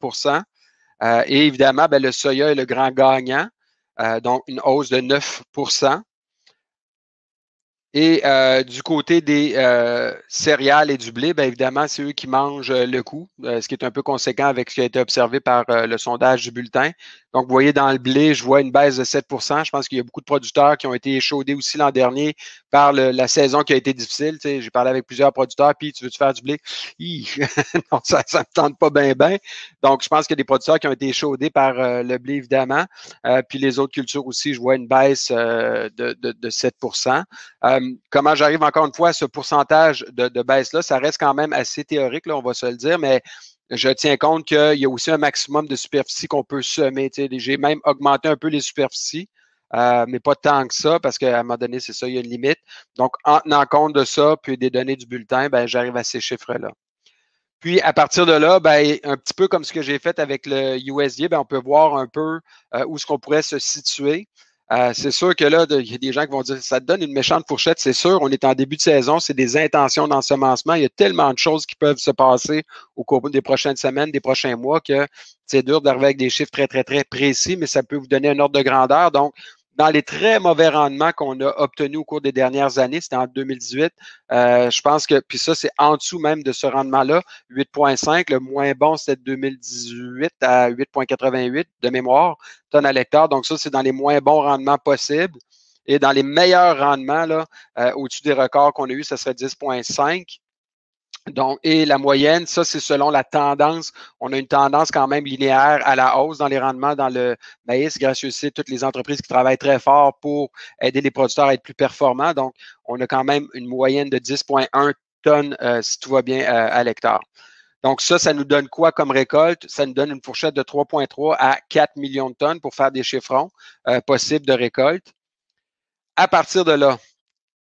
et évidemment, ben, le soya est le grand gagnant, donc une hausse de 9 Et du côté des céréales et du blé, bien évidemment, c'est eux qui mangent le coup, ce qui est un peu conséquent avec ce qui a été observé par le sondage du bulletin. Donc, vous voyez, dans le blé, je vois une baisse de 7 Je pense qu'il y a beaucoup de producteurs qui ont été échaudés aussi l'an dernier par la saison qui a été difficile. Tu sais, j'ai parlé avec plusieurs producteurs, puis tu veux-tu faire du blé? Non, ça ne me tente pas bien, bien. Donc, je pense qu'il y a des producteurs qui ont été échaudés par le blé, évidemment. Puis les autres cultures aussi, je vois une baisse de 7 comment j'arrive encore une fois à ce pourcentage de baisse-là? Ça reste quand même assez théorique, là, on va se le dire, mais je tiens compte qu'il y a aussi un maximum de superficie qu'on peut semer. J'ai même augmenté un peu les superficies, mais pas tant que ça, parce qu'à un moment donné, c'est ça, il y a une limite. Donc, en tenant compte de ça, puis des données du bulletin, ben, j'arrive à ces chiffres-là. Puis, à partir de là, ben, un petit peu comme ce que j'ai fait avec le USDA, ben, on peut voir un peu où est-ce qu'on pourrait se situer. C'est sûr que là, il y a des gens qui vont dire ça te donne une méchante fourchette, c'est sûr. On est en début de saison, c'est des intentions d'ensemencement. Il y a tellement de choses qui peuvent se passer au cours des prochaines semaines, des prochains mois, que c'est dur d'arriver avec des chiffres très, très, très précis, mais ça peut vous donner un ordre de grandeur. Donc, dans les très mauvais rendements qu'on a obtenus au cours des dernières années, c'était en 2018, je pense que, puis ça, c'est en dessous même de ce rendement-là, 8,5. Le moins bon, c'était 2018 à 8,88 de mémoire tonnes à l'hectare. Donc, ça, c'est dans les moins bons rendements possibles. Et dans les meilleurs rendements, là, au-dessus des records qu'on a eus, ça serait 10,5. Donc, et la moyenne, ça, c'est selon la tendance. On a une tendance quand même linéaire à la hausse dans les rendements dans le maïs, grâce aussi à toutes les entreprises qui travaillent très fort pour aider les producteurs à être plus performants. Donc, on a quand même une moyenne de 10,1 tonnes, si tout va bien, à l'hectare. Donc, ça nous donne quoi comme récolte? Ça nous donne une fourchette de 3,3 à 4 millions de tonnes pour faire des chiffrons possibles de récolte. À partir de là,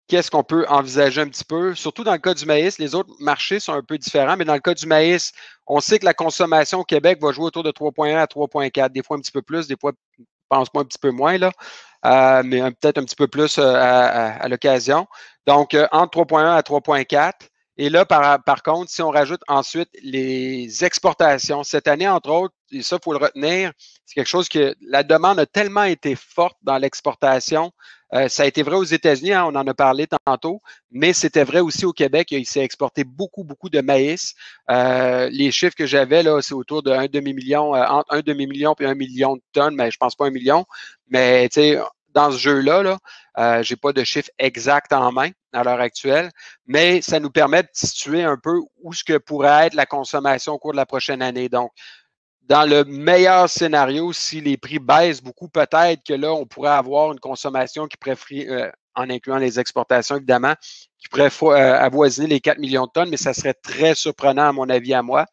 qu'est-ce qu'on peut envisager un petit peu? Surtout dans le cas du maïs, les autres marchés sont un peu différents, mais dans le cas du maïs, on sait que la consommation au Québec va jouer autour de 3,1 à 3,4, des fois un petit peu plus, des fois, je pense pas un petit peu moins, là, mais peut-être un petit peu plus à l'occasion. Donc, entre 3,1 à 3,4. Et là, par contre, si on rajoute ensuite les exportations, cette année, entre autres, et ça, il faut le retenir, c'est quelque chose que la demande a tellement été forte dans l'exportation. Ça a été vrai aux États-Unis, hein, on en a parlé tantôt, mais c'était vrai aussi au Québec. Il s'est exporté beaucoup, beaucoup de maïs. Les chiffres que j'avais, là, c'est autour de 1 demi-million, entre 1 demi-million et 1 million de tonnes, mais je pense pas 1 million. Mais tu sais, dans ce jeu-là, j'ai pas de chiffre exact en main à l'heure actuelle, mais ça nous permet de situer un peu où ce que pourrait être la consommation au cours de la prochaine année. Donc, dans le meilleur scénario, si les prix baissent beaucoup, peut-être que là, on pourrait avoir une consommation qui pourrait, en incluant les exportations, évidemment, qui pourrait avoisiner les 4 millions de tonnes, mais ça serait très surprenant, à mon avis, à moi.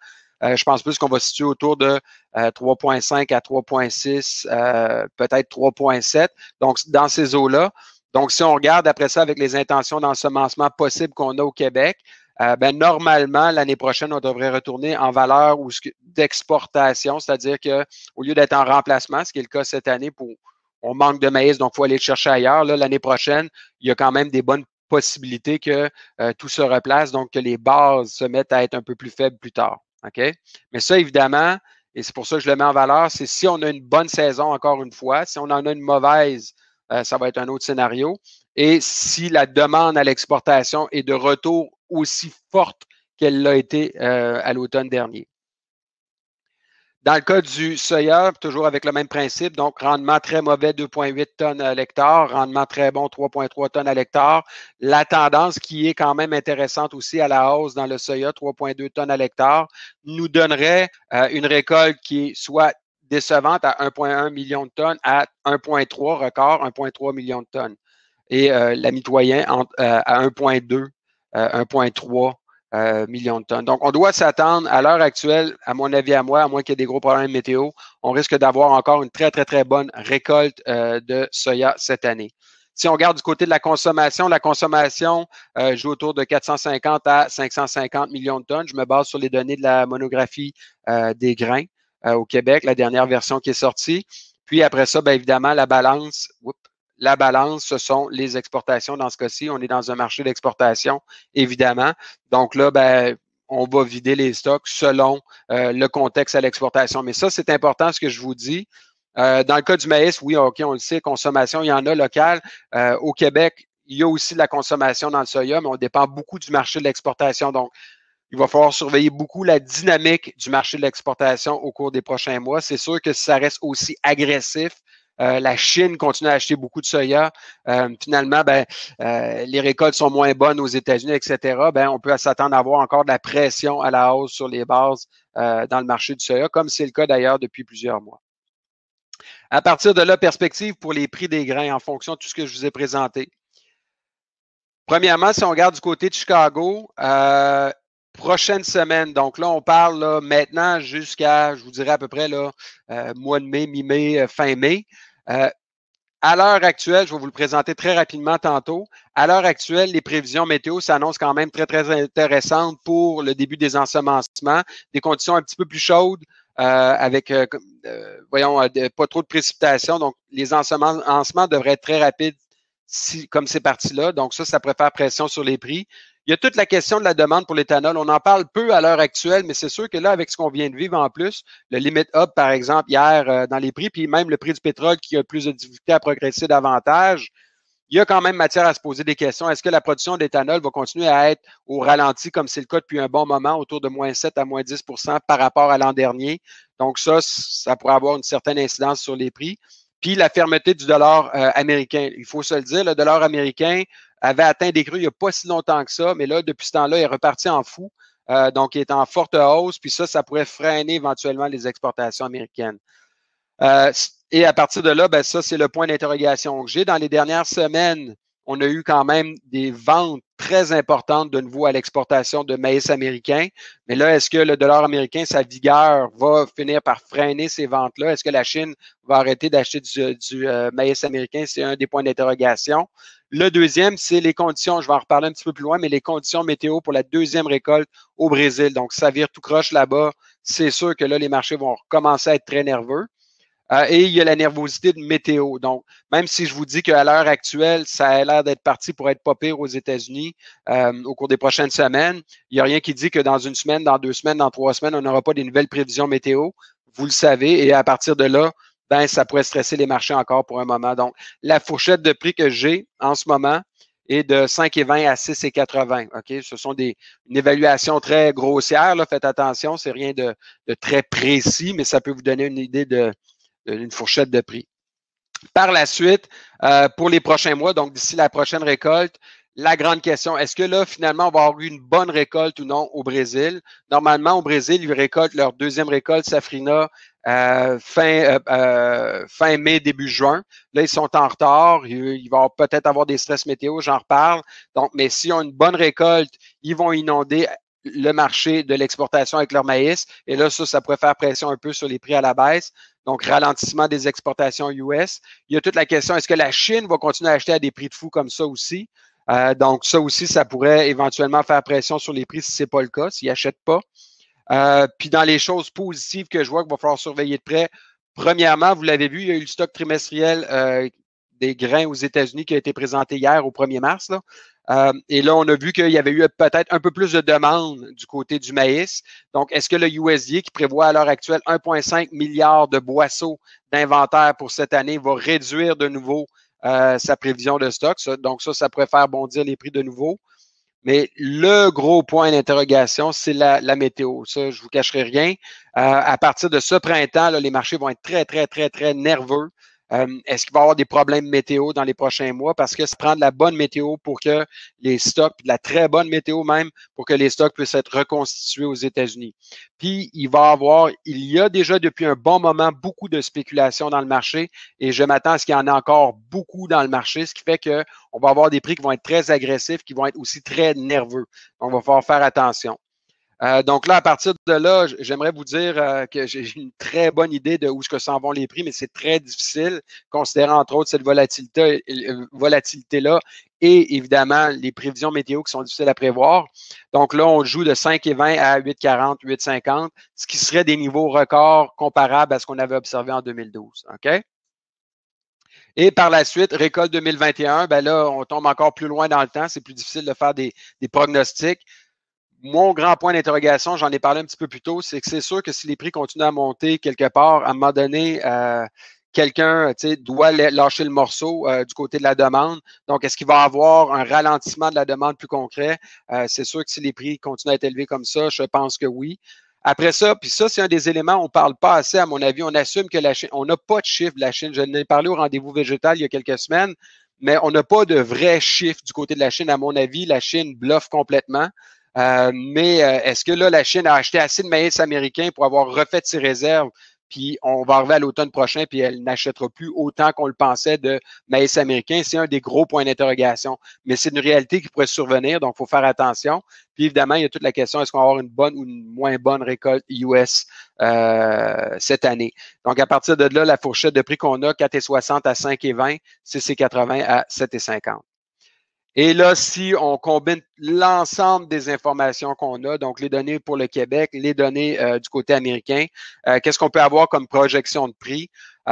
Je pense plus qu'on va se situer autour de 3,5 à 3,6, peut-être 3,7. Donc, dans ces eaux-là. Donc, si on regarde après ça avec les intentions d'ensemencement possibles qu'on a au Québec, ben, normalement, l'année prochaine, on devrait retourner en valeur d'exportation, c'est-à-dire qu'au lieu d'être en remplacement, ce qui est le cas cette année, on manque de maïs, donc il faut aller le chercher ailleurs. Là, l'année prochaine, il y a quand même des bonnes possibilités que tout se replace, donc que les bases se mettent à être un peu plus faibles plus tard. OK? Mais ça, évidemment, et c'est pour ça que je le mets en valeur, c'est si on a une bonne saison, encore une fois, si on en a une mauvaise, ça va être un autre scénario. Et si la demande à l'exportation est de retour aussi forte qu'elle l'a été à l'automne dernier. Dans le cas du soya, toujours avec le même principe, donc rendement très mauvais, 2,8 tonnes à l'hectare, rendement très bon, 3,3 tonnes à l'hectare. La tendance qui est quand même intéressante aussi à la hausse dans le soya, 3,2 tonnes à l'hectare, nous donnerait une récolte qui est soit décevante à 1,1 million de tonnes à 1,3 record, 1,3 million de tonnes. Et la mitoyen à 1,2, 1,3 millions de tonnes. Donc, on doit s'attendre à l'heure actuelle, à mon avis à moi, à moins qu'il y ait des gros problèmes météo, on risque d'avoir encore une très, très, très bonne récolte de soya cette année. Si on regarde du côté de la consommation joue autour de 450 à 550 millions de tonnes. Je me base sur les données de la monographie des grains au Québec, la dernière version qui est sortie. Puis après ça, bien évidemment, la balance, ce sont les exportations dans ce cas-ci. On est dans un marché d'exportation, évidemment. Donc là, ben, on va vider les stocks selon le contexte à l'exportation. Mais ça, c'est important ce que je vous dis. Dans le cas du maïs, oui, OK, on le sait, consommation, il y en a locale. Au Québec, il y a aussi de la consommation dans le soya, mais on dépend beaucoup du marché de l'exportation. Donc, il va falloir surveiller beaucoup la dynamique du marché de l'exportation au cours des prochains mois. C'est sûr que si ça reste aussi agressif, la Chine continue à acheter beaucoup de soya. Finalement, ben, les récoltes sont moins bonnes aux États-Unis, etc. Ben, on peut s'attendre à avoir encore de la pression à la hausse sur les bases dans le marché du soya, comme c'est le cas d'ailleurs depuis plusieurs mois. À partir de là, perspective pour les prix des grains en fonction de tout ce que je vous ai présenté. Premièrement, si on regarde du côté de Chicago, prochaine semaine, donc là, on parle là, maintenant jusqu'à, je vous dirais à peu près là, mois de mai, mi-mai, fin mai. À l'heure actuelle, je vais vous le présenter très rapidement tantôt. À l'heure actuelle, les prévisions météo s'annoncent quand même très, très intéressantes pour le début des ensemencements. Des conditions un petit peu plus chaudes avec, voyons, pas trop de précipitations. Donc, les ensemencements devraient être très rapides comme c'est parti là. Donc, ça pourrait faire pression sur les prix. Il y a toute la question de la demande pour l'éthanol. On en parle peu à l'heure actuelle, mais c'est sûr que là, avec ce qu'on vient de vivre en plus, le limit up, par exemple, hier dans les prix, puis même le prix du pétrole qui a plus de difficulté à progresser davantage, il y a quand même matière à se poser des questions. Est-ce que la production d'éthanol va continuer à être au ralenti, comme c'est le cas depuis un bon moment, autour de moins 7 à moins 10 par rapport à l'an dernier? Donc ça pourrait avoir une certaine incidence sur les prix. Puis la fermeté du dollar américain. Il faut se le dire, le dollar américain avait atteint des crues il n'y a pas si longtemps que ça, mais là, depuis ce temps-là, il est reparti en fou. Donc, il est en forte hausse, puis ça pourrait freiner éventuellement les exportations américaines. Et à partir de là, ben, ça, c'est le point d'interrogation que j'ai. Dans les dernières semaines, on a eu quand même des ventes très importantes de nouveau à l'exportation de maïs américain. Mais là, est-ce que le dollar américain, sa vigueur, va finir par freiner ces ventes-là? Est-ce que la Chine va arrêter d'acheter du maïs américain? C'est un des points d'interrogation. Le deuxième, c'est les conditions, je vais en reparler un petit peu plus loin, mais les conditions météo pour la deuxième récolte au Brésil. Donc, ça vire tout croche là-bas. C'est sûr que là, les marchés vont recommencer à être très nerveux. Et il y a la nervosité de météo. Donc, même si je vous dis qu'à l'heure actuelle, ça a l'air d'être parti pour être pas pire aux États-Unis au cours des prochaines semaines, il n'y a rien qui dit que dans une semaine, dans 2 semaines, dans 3 semaines, on n'aura pas des nouvelles prévisions météo. Vous le savez. Et à partir de là, ben, ça pourrait stresser les marchés encore pour un moment. Donc, la fourchette de prix que j'ai en ce moment est de 5,20 à 6,80. OK? Ce sont une évaluation très grossière. Là. Faites attention, c'est rien de très précis, mais ça peut vous donner une idée d'une fourchette de prix. Par la suite, pour les prochains mois, donc d'ici la prochaine récolte, la grande question, est-ce que là, finalement, on va avoir eu une bonne récolte ou non au Brésil? Normalement, au Brésil, ils récoltent leur deuxième récolte, Safrinha, fin mai, début juin. Là, ils sont en retard. Il va peut-être avoir des stress météo, j'en reparle. Donc, mais s'ils ont une bonne récolte, ils vont inonder le marché de l'exportation avec leur maïs. Et là, ça pourrait faire pression un peu sur les prix à la baisse. Donc, ralentissement des exportations US. Il y a toute la question, est-ce que la Chine va continuer à acheter à des prix de fou comme ça aussi? Donc, ça aussi, ça pourrait éventuellement faire pression sur les prix si ce n'est pas le cas, s'ils n'achètent pas. Puis dans les choses positives que je vois qu'il va falloir surveiller de près, premièrement, vous l'avez vu, il y a eu le stock trimestriel des grains aux États-Unis qui a été présenté hier au 1er mars. Là. Et là, on a vu qu'il y avait eu peut-être un peu plus de demande du côté du maïs. Donc, est-ce que le USDA, qui prévoit à l'heure actuelle 1,5 milliard de boisseaux d'inventaire pour cette année, va réduire de nouveau sa prévision de stock? Donc, ça pourrait faire bondir les prix de nouveau. Mais le gros point d'interrogation, c'est la météo. Ça, je ne vous cacherai rien. À partir de ce printemps, là, les marchés vont être très, très, très, très nerveux. Est-ce qu'il va y avoir des problèmes météo dans les prochains mois? Parce que ça prend de la bonne météo pour que les stocks, de la très bonne météo même, pour que les stocks puissent être reconstitués aux États-Unis. Puis, il y a déjà depuis un bon moment beaucoup de spéculation dans le marché et je m'attends à ce qu'il y en ait encore beaucoup dans le marché, ce qui fait qu'on va avoir des prix qui vont être très agressifs, qui vont être aussi très nerveux. Donc, il va falloir faire attention. Donc là, à partir de là, j'aimerais vous dire que j'ai une très bonne idée de où est-ce que s'en vont les prix, mais c'est très difficile, considérant entre autres cette volatilité-là et évidemment les prévisions météo qui sont difficiles à prévoir. Donc là, on joue de 5,20 à 8,40, 8,50, ce qui serait des niveaux records comparables à ce qu'on avait observé en 2012. OK? Et par la suite, récolte 2021, ben là, on tombe encore plus loin dans le temps. C'est plus difficile de faire des prognostics. Mon grand point d'interrogation, j'en ai parlé un petit peu plus tôt, c'est que c'est sûr que si les prix continuent à monter quelque part, à un moment donné, quelqu'un doit lâcher le morceau du côté de la demande. Donc, est-ce qu'il va y avoir un ralentissement de la demande plus concret? C'est sûr que si les prix continuent à être élevés comme ça, je pense que oui. Après ça, puis ça, c'est un des éléments, on ne parle pas assez, à mon avis. On assume que la Chine, on n'a pas de chiffre de la Chine. Je n'ai parlé au rendez-vous végétal il y a quelques semaines, mais on n'a pas de vrais chiffres du côté de la Chine. À mon avis, la Chine bluffe complètement. Mais est-ce que là, la Chine a acheté assez de maïs américain pour avoir refait ses réserves, puis on va arriver à l'automne prochain, puis elle n'achètera plus autant qu'on le pensait de maïs américain? C'est un des gros points d'interrogation. Mais c'est une réalité qui pourrait survenir, donc il faut faire attention. Puis évidemment, il y a toute la question, est-ce qu'on va avoir une bonne ou une moins bonne récolte US cette année? Donc, à partir de là, la fourchette de prix qu'on a, 4,60 à 5,20, 6,80 à 7,50. Et là, si on combine l'ensemble des informations qu'on a, donc les données pour le Québec, les données du côté américain, qu'est-ce qu'on peut avoir comme projection de prix?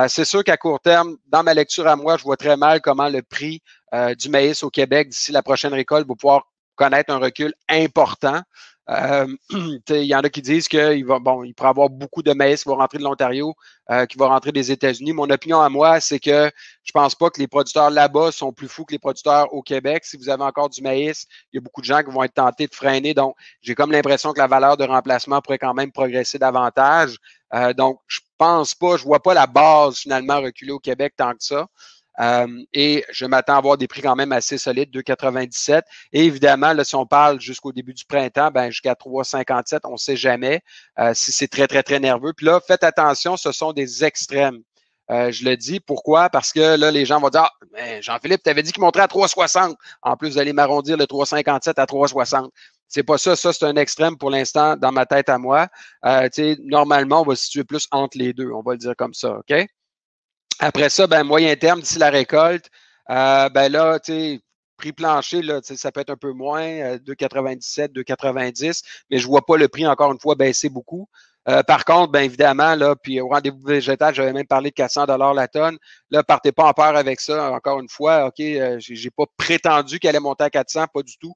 C'est sûr qu'à court terme, dans ma lecture à moi, je vois très mal comment le prix du maïs au Québec d'ici la prochaine récolte va pouvoir connaître un recul important. Il y en a qui disent qu'il pourrait y avoir beaucoup de maïs qui va rentrer de l'Ontario, qui va rentrer des États-Unis. Mon opinion à moi, c'est que je pense pas que les producteurs là-bas sont plus fous que les producteurs au Québec. Si vous avez encore du maïs, il y a beaucoup de gens qui vont être tentés de freiner. Donc, j'ai comme l'impression que la valeur de remplacement pourrait quand même progresser davantage. Donc, je pense pas, je vois pas la base finalement reculer au Québec tant que ça. Et je m'attends à avoir des prix quand même assez solides, 2,97. Et évidemment, là, si on parle jusqu'au début du printemps, ben jusqu'à 3,57, on ne sait jamais si c'est très, très, très nerveux. Puis là, faites attention, ce sont des extrêmes. Je le dis. Pourquoi? Parce que là, les gens vont dire, ah, mais Jean-Philippe, tu avais dit qu'il monterait à 3,60. En plus, vous allez m'arrondir le 3,57 à 3,60. C'est pas ça. Ça, c'est un extrême pour l'instant dans ma tête à moi. Normalement, on va se situer plus entre les deux. On va le dire comme ça. OK? Après ça, ben, moyen terme, d'ici la récolte, ben là, tu sais, prix plancher, là, ça peut être un peu moins, 2,97, 2,90, mais je ne vois pas le prix, encore une fois, baisser beaucoup. Par contre, bien évidemment, là, puis au rendez-vous végétal, j'avais même parlé de 400 $ la tonne. Là, partez pas en peur avec ça. Encore une fois, OK, j'ai pas prétendu qu'elle allait monter à 400, pas du tout.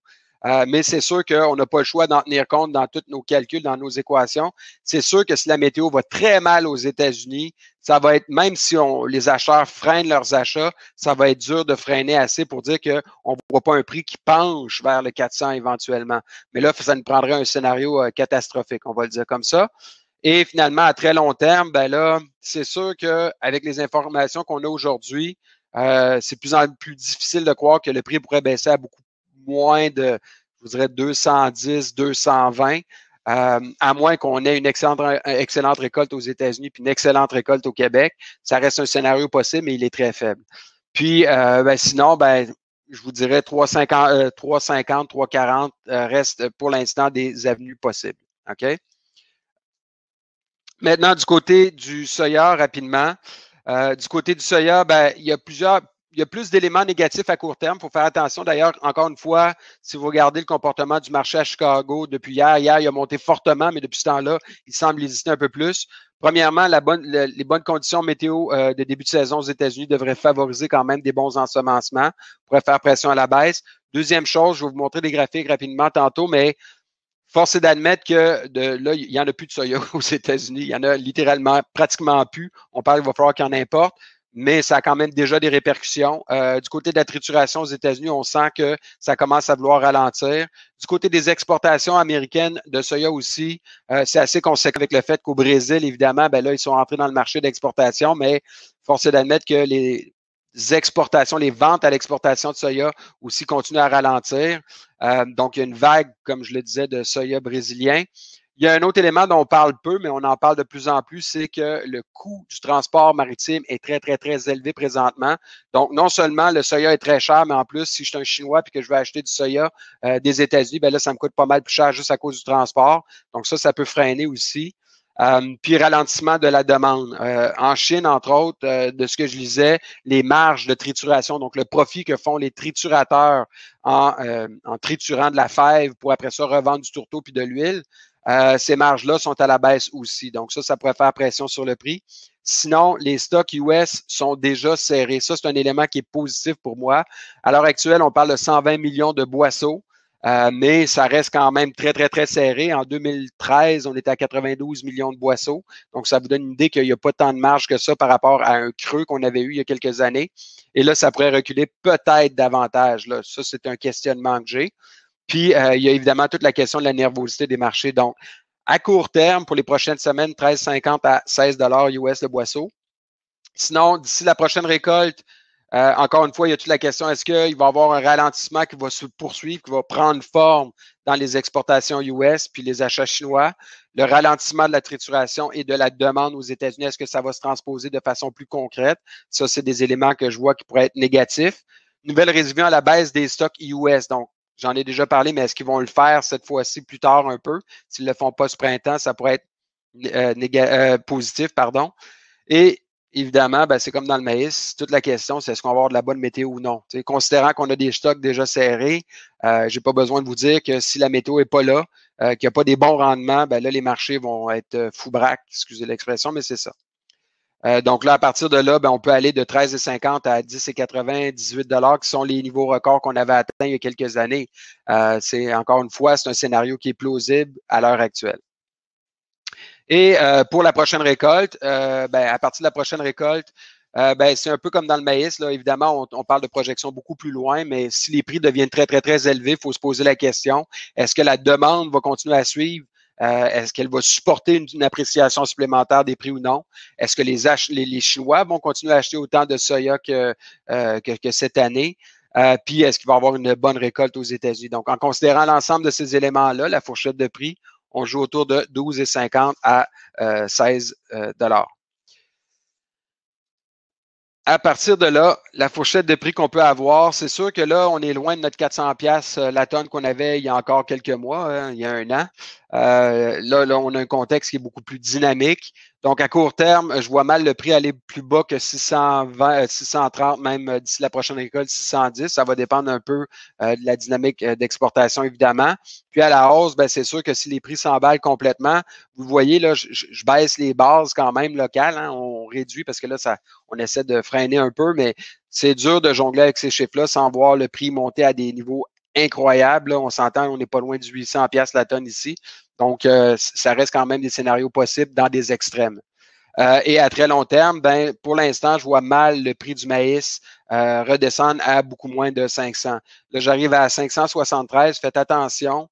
Mais c'est sûr qu'on n'a pas le choix d'en tenir compte dans tous nos calculs, dans nos équations. C'est sûr que si la météo va très mal aux États-Unis, ça va être, même si les acheteurs freinent leurs achats, ça va être dur de freiner assez pour dire qu'on ne voit pas un prix qui penche vers le 400 éventuellement. Mais là, ça nous prendrait un scénario catastrophique, on va le dire comme ça. Et finalement, à très long terme, ben là, c'est sûr qu'avec les informations qu'on a aujourd'hui, c'est de plus en plus difficile de croire que le prix pourrait baisser à beaucoup moins de, je vous dirais, 210, 220, à moins qu'on ait une excellente récolte aux États-Unis puis une excellente récolte au Québec. Ça reste un scénario possible, mais il est très faible. Puis, sinon, je vous dirais 3,50, 3,40 reste pour l'instant des avenues possibles. OK? Maintenant, du côté du soya, rapidement. Du côté du soya, il y a plus d'éléments négatifs à court terme. Il faut faire attention. D'ailleurs, encore une fois, si vous regardez le comportement du marché à Chicago depuis hier, il a monté fortement, mais depuis ce temps-là, il semble hésiter un peu plus. Premièrement, les bonnes conditions météo de début de saison aux États-Unis devraient favoriser quand même des bons ensemencements, pourraient faire pression à la baisse. Deuxième chose, je vais vous montrer des graphiques rapidement tantôt, mais force est d'admettre que là, il n'y en a plus de soya aux États-Unis. Il y en a littéralement pratiquement plus. On parle qu'il va falloir qu'il en importe. mais ça a quand même déjà des répercussions. Du côté de la trituration aux États-Unis, on sent que ça commence à vouloir ralentir. Du côté des exportations américaines de soya aussi, c'est assez conséquent avec le fait qu'au Brésil, évidemment, ben là, ils sont entrés dans le marché d'exportation, mais force est d'admettre que les exportations, les ventes à l'exportation de soya aussi continuent à ralentir. Donc, il y a une vague, comme je le disais, de soya brésilien. Il y a un autre élément dont on parle peu, mais on en parle de plus en plus, c'est que le coût du transport maritime est très, très, très élevé présentement. Donc, non seulement le soya est très cher, mais en plus, si je suis un Chinois et que je veux acheter du soya des États-Unis, ben là, ça me coûte pas mal plus cher juste à cause du transport. Donc, ça peut freiner aussi. Puis ralentissement de la demande. En Chine, entre autres, de ce que je lisais, les marges de trituration, donc le profit que font les triturateurs en triturant de la fève pour après ça revendre du tourteau puis de l'huile, ces marges-là sont à la baisse aussi. Donc ça pourrait faire pression sur le prix. Sinon, les stocks US sont déjà serrés. Ça, c'est un élément qui est positif pour moi. À l'heure actuelle, on parle de 120 millions de boisseaux. Mais ça reste quand même très, très, très serré. En 2013, on était à 92 millions de boisseaux. Donc, ça vous donne une idée qu'il n'y a pas tant de marge que ça par rapport à un creux qu'on avait eu il y a quelques années. Et là, ça pourrait reculer peut-être davantage. Là. Ça, c'est un questionnement que j'ai. Puis, il y a évidemment toute la question de la nervosité des marchés. Donc, à court terme, pour les prochaines semaines, 13,50 à 16 US le boisseau. Sinon, d'ici la prochaine récolte, encore une fois, il y a toute la question, est-ce qu'il va y avoir un ralentissement qui va se poursuivre, qui va prendre forme dans les exportations US puis les achats chinois? Le ralentissement de la trituration et de la demande aux États-Unis, est-ce que ça va se transposer de façon plus concrète? Ça, c'est des éléments que je vois qui pourraient être négatifs. Nouvelle révision à la baisse des stocks US. Donc, j'en ai déjà parlé, mais est-ce qu'ils vont le faire cette fois-ci plus tard un peu? S'ils ne le font pas ce printemps, ça pourrait être positif, pardon. Et évidemment, ben, c'est comme dans le maïs. Toute la question, c'est est-ce qu'on va avoir de la bonne météo ou non. T'sais, considérant qu'on a des stocks déjà serrés, je n'ai pas besoin de vous dire que si la météo n'est pas là, qu'il n'y a pas des bons rendements, ben là, les marchés vont être foubraques, excusez l'expression, mais c'est ça. Donc là, à partir de là, ben, on peut aller de 13,50 à 10,80, 18 qui sont les niveaux records qu'on avait atteints il y a quelques années. C'est encore une fois, c'est un scénario qui est plausible à l'heure actuelle. Et pour la prochaine récolte, à partir de la prochaine récolte, c'est un peu comme dans le maïs. Là, évidemment, on parle de projection beaucoup plus loin, mais si les prix deviennent très, très, très élevés, il faut se poser la question, est-ce que la demande va continuer à suivre? Est-ce qu'elle va supporter une appréciation supplémentaire des prix ou non? Est-ce que les Chinois vont continuer à acheter autant de soya que cette année? Puis, est-ce qu'il va y avoir une bonne récolte aux États-Unis? Donc, en considérant l'ensemble de ces éléments-là, la fourchette de prix, on joue autour de 12,50 à 16 À partir de là, la fourchette de prix qu'on peut avoir, c'est sûr que là, on est loin de notre 400$ la tonne qu'on avait il y a encore quelques mois, hein, il y a un an. Là, on a un contexte qui est beaucoup plus dynamique. Donc, à court terme, je vois mal le prix aller plus bas que 620, 630, même d'ici la prochaine récolte, 610. Ça va dépendre un peu de la dynamique d'exportation, évidemment. Puis à la hausse, c'est sûr que si les prix s'emballent complètement, vous voyez, là, je baisse les bases quand même locales. Hein, on réduit parce que là, on essaie de freiner un peu, mais c'est dur de jongler avec ces chiffres-là sans voir le prix monter à des niveaux incroyables. Là. On s'entend, on n'est pas loin de 800$ la tonne ici. Donc, ça reste quand même des scénarios possibles dans des extrêmes. Et à très long terme, pour l'instant, je vois mal le prix du maïs redescendre à beaucoup moins de 500. Là, j'arrive à 573. Faites attention.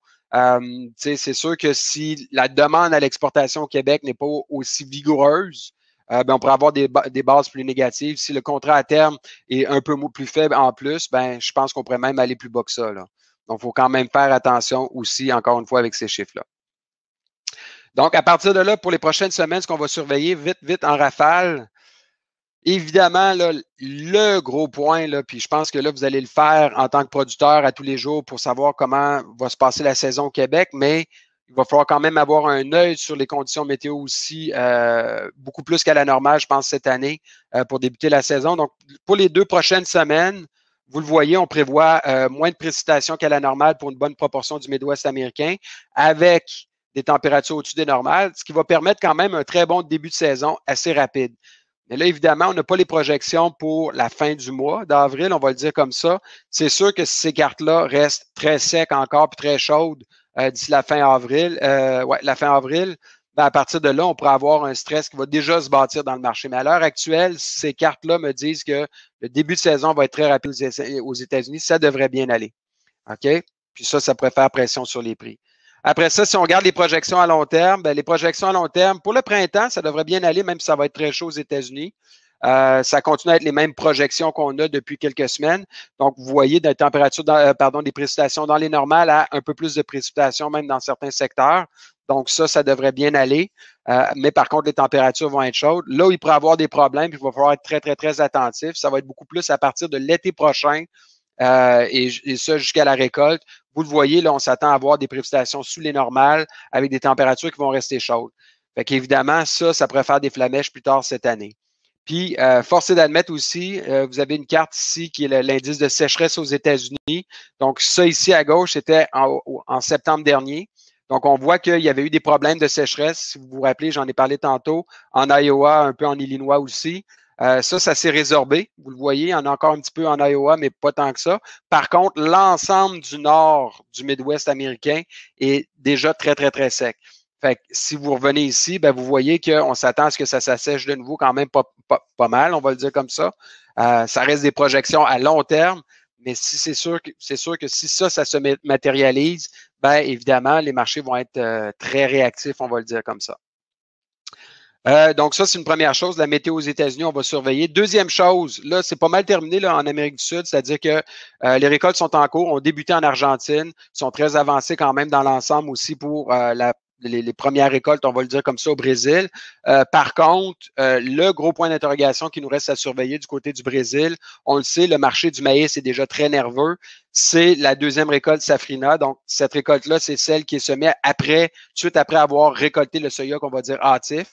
C'est sûr que si la demande à l'exportation au Québec n'est pas aussi vigoureuse, on pourrait avoir des bases plus négatives. Si le contrat à terme est un peu plus faible en plus, je pense qu'on pourrait même aller plus bas que ça. Là. Donc, il faut quand même faire attention aussi, encore une fois, avec ces chiffres-là. Donc, à partir de là, pour les prochaines semaines, ce qu'on va surveiller vite en rafale, évidemment, là, le gros point, là, puis je pense que là, vous allez le faire en tant que producteur à tous les jours pour savoir comment va se passer la saison au Québec, mais il va falloir quand même avoir un œil sur les conditions météo aussi, beaucoup plus qu'à la normale, je pense, cette année, pour débuter la saison. Donc, pour les 2 prochaines semaines, vous le voyez, on prévoit moins de précipitations qu'à la normale pour une bonne proportion du Midwest américain, avec des températures au-dessus des normales, ce qui va permettre quand même un très bon début de saison assez rapide. Mais là, évidemment, on n'a pas les projections pour la fin du mois d'avril, on va le dire comme ça. C'est sûr que si ces cartes-là restent très secs encore puis très chaudes d'ici la fin avril, ben à partir de là, on pourrait avoir un stress qui va déjà se bâtir dans le marché. Mais à l'heure actuelle, ces cartes-là me disent que le début de saison va être très rapide aux États-Unis. Ça devrait bien aller. OK? Puis ça pourrait faire pression sur les prix. Après ça, si on regarde les projections à long terme, ben les projections à long terme, pour le printemps, ça devrait bien aller, même si ça va être très chaud aux États-Unis. Ça continue à être les mêmes projections qu'on a depuis quelques semaines. Donc, vous voyez des températures, des précipitations dans les normales à un peu plus de précipitations, même dans certains secteurs. Donc, ça devrait bien aller. Mais par contre, les températures vont être chaudes. Là où il pourrait y avoir des problèmes, puis il va falloir être très, très, très attentif. Ça va être beaucoup plus à partir de l'été prochain et ça jusqu'à la récolte. Vous le voyez, là, on s'attend à avoir des précipitations sous les normales avec des températures qui vont rester chaudes. Fait qu'évidemment, ça pourrait faire des flamèches plus tard cette année. Puis, force est d'admettre aussi, vous avez une carte ici qui est l'indice de sécheresse aux États-Unis. Donc, ça ici à gauche, c'était en septembre dernier. Donc, on voit qu'il y avait eu des problèmes de sécheresse. Si vous vous rappelez, j'en ai parlé tantôt, en Iowa, un peu en Illinois aussi. Ça s'est résorbé. Vous le voyez, il y en a encore un petit peu en Iowa, mais pas tant que ça. Par contre, l'ensemble du nord du Midwest américain est déjà très, très, très sec. Fait que si vous revenez ici, ben vous voyez qu'on s'attend à ce que ça s'assèche de nouveau quand même pas mal, on va le dire comme ça. Ça reste des projections à long terme, mais si c'est sûr que si ça se matérialise, ben évidemment, les marchés vont être très réactifs, on va le dire comme ça. Donc, ça, c'est une première chose. La météo aux États-Unis, on va surveiller. Deuxième chose, là, c'est pas mal terminé là, en Amérique du Sud, c'est-à-dire que les récoltes sont en cours, ont débuté en Argentine, sont très avancées quand même dans l'ensemble aussi pour les premières récoltes, on va le dire comme ça, au Brésil. Par contre, le gros point d'interrogation qui nous reste à surveiller du côté du Brésil, on le sait, le marché du maïs est déjà très nerveux. C'est la deuxième récolte Safrina. Donc, cette récolte-là, c'est celle qui est semée tout de suite après avoir récolté le soya qu'on va dire hâtif.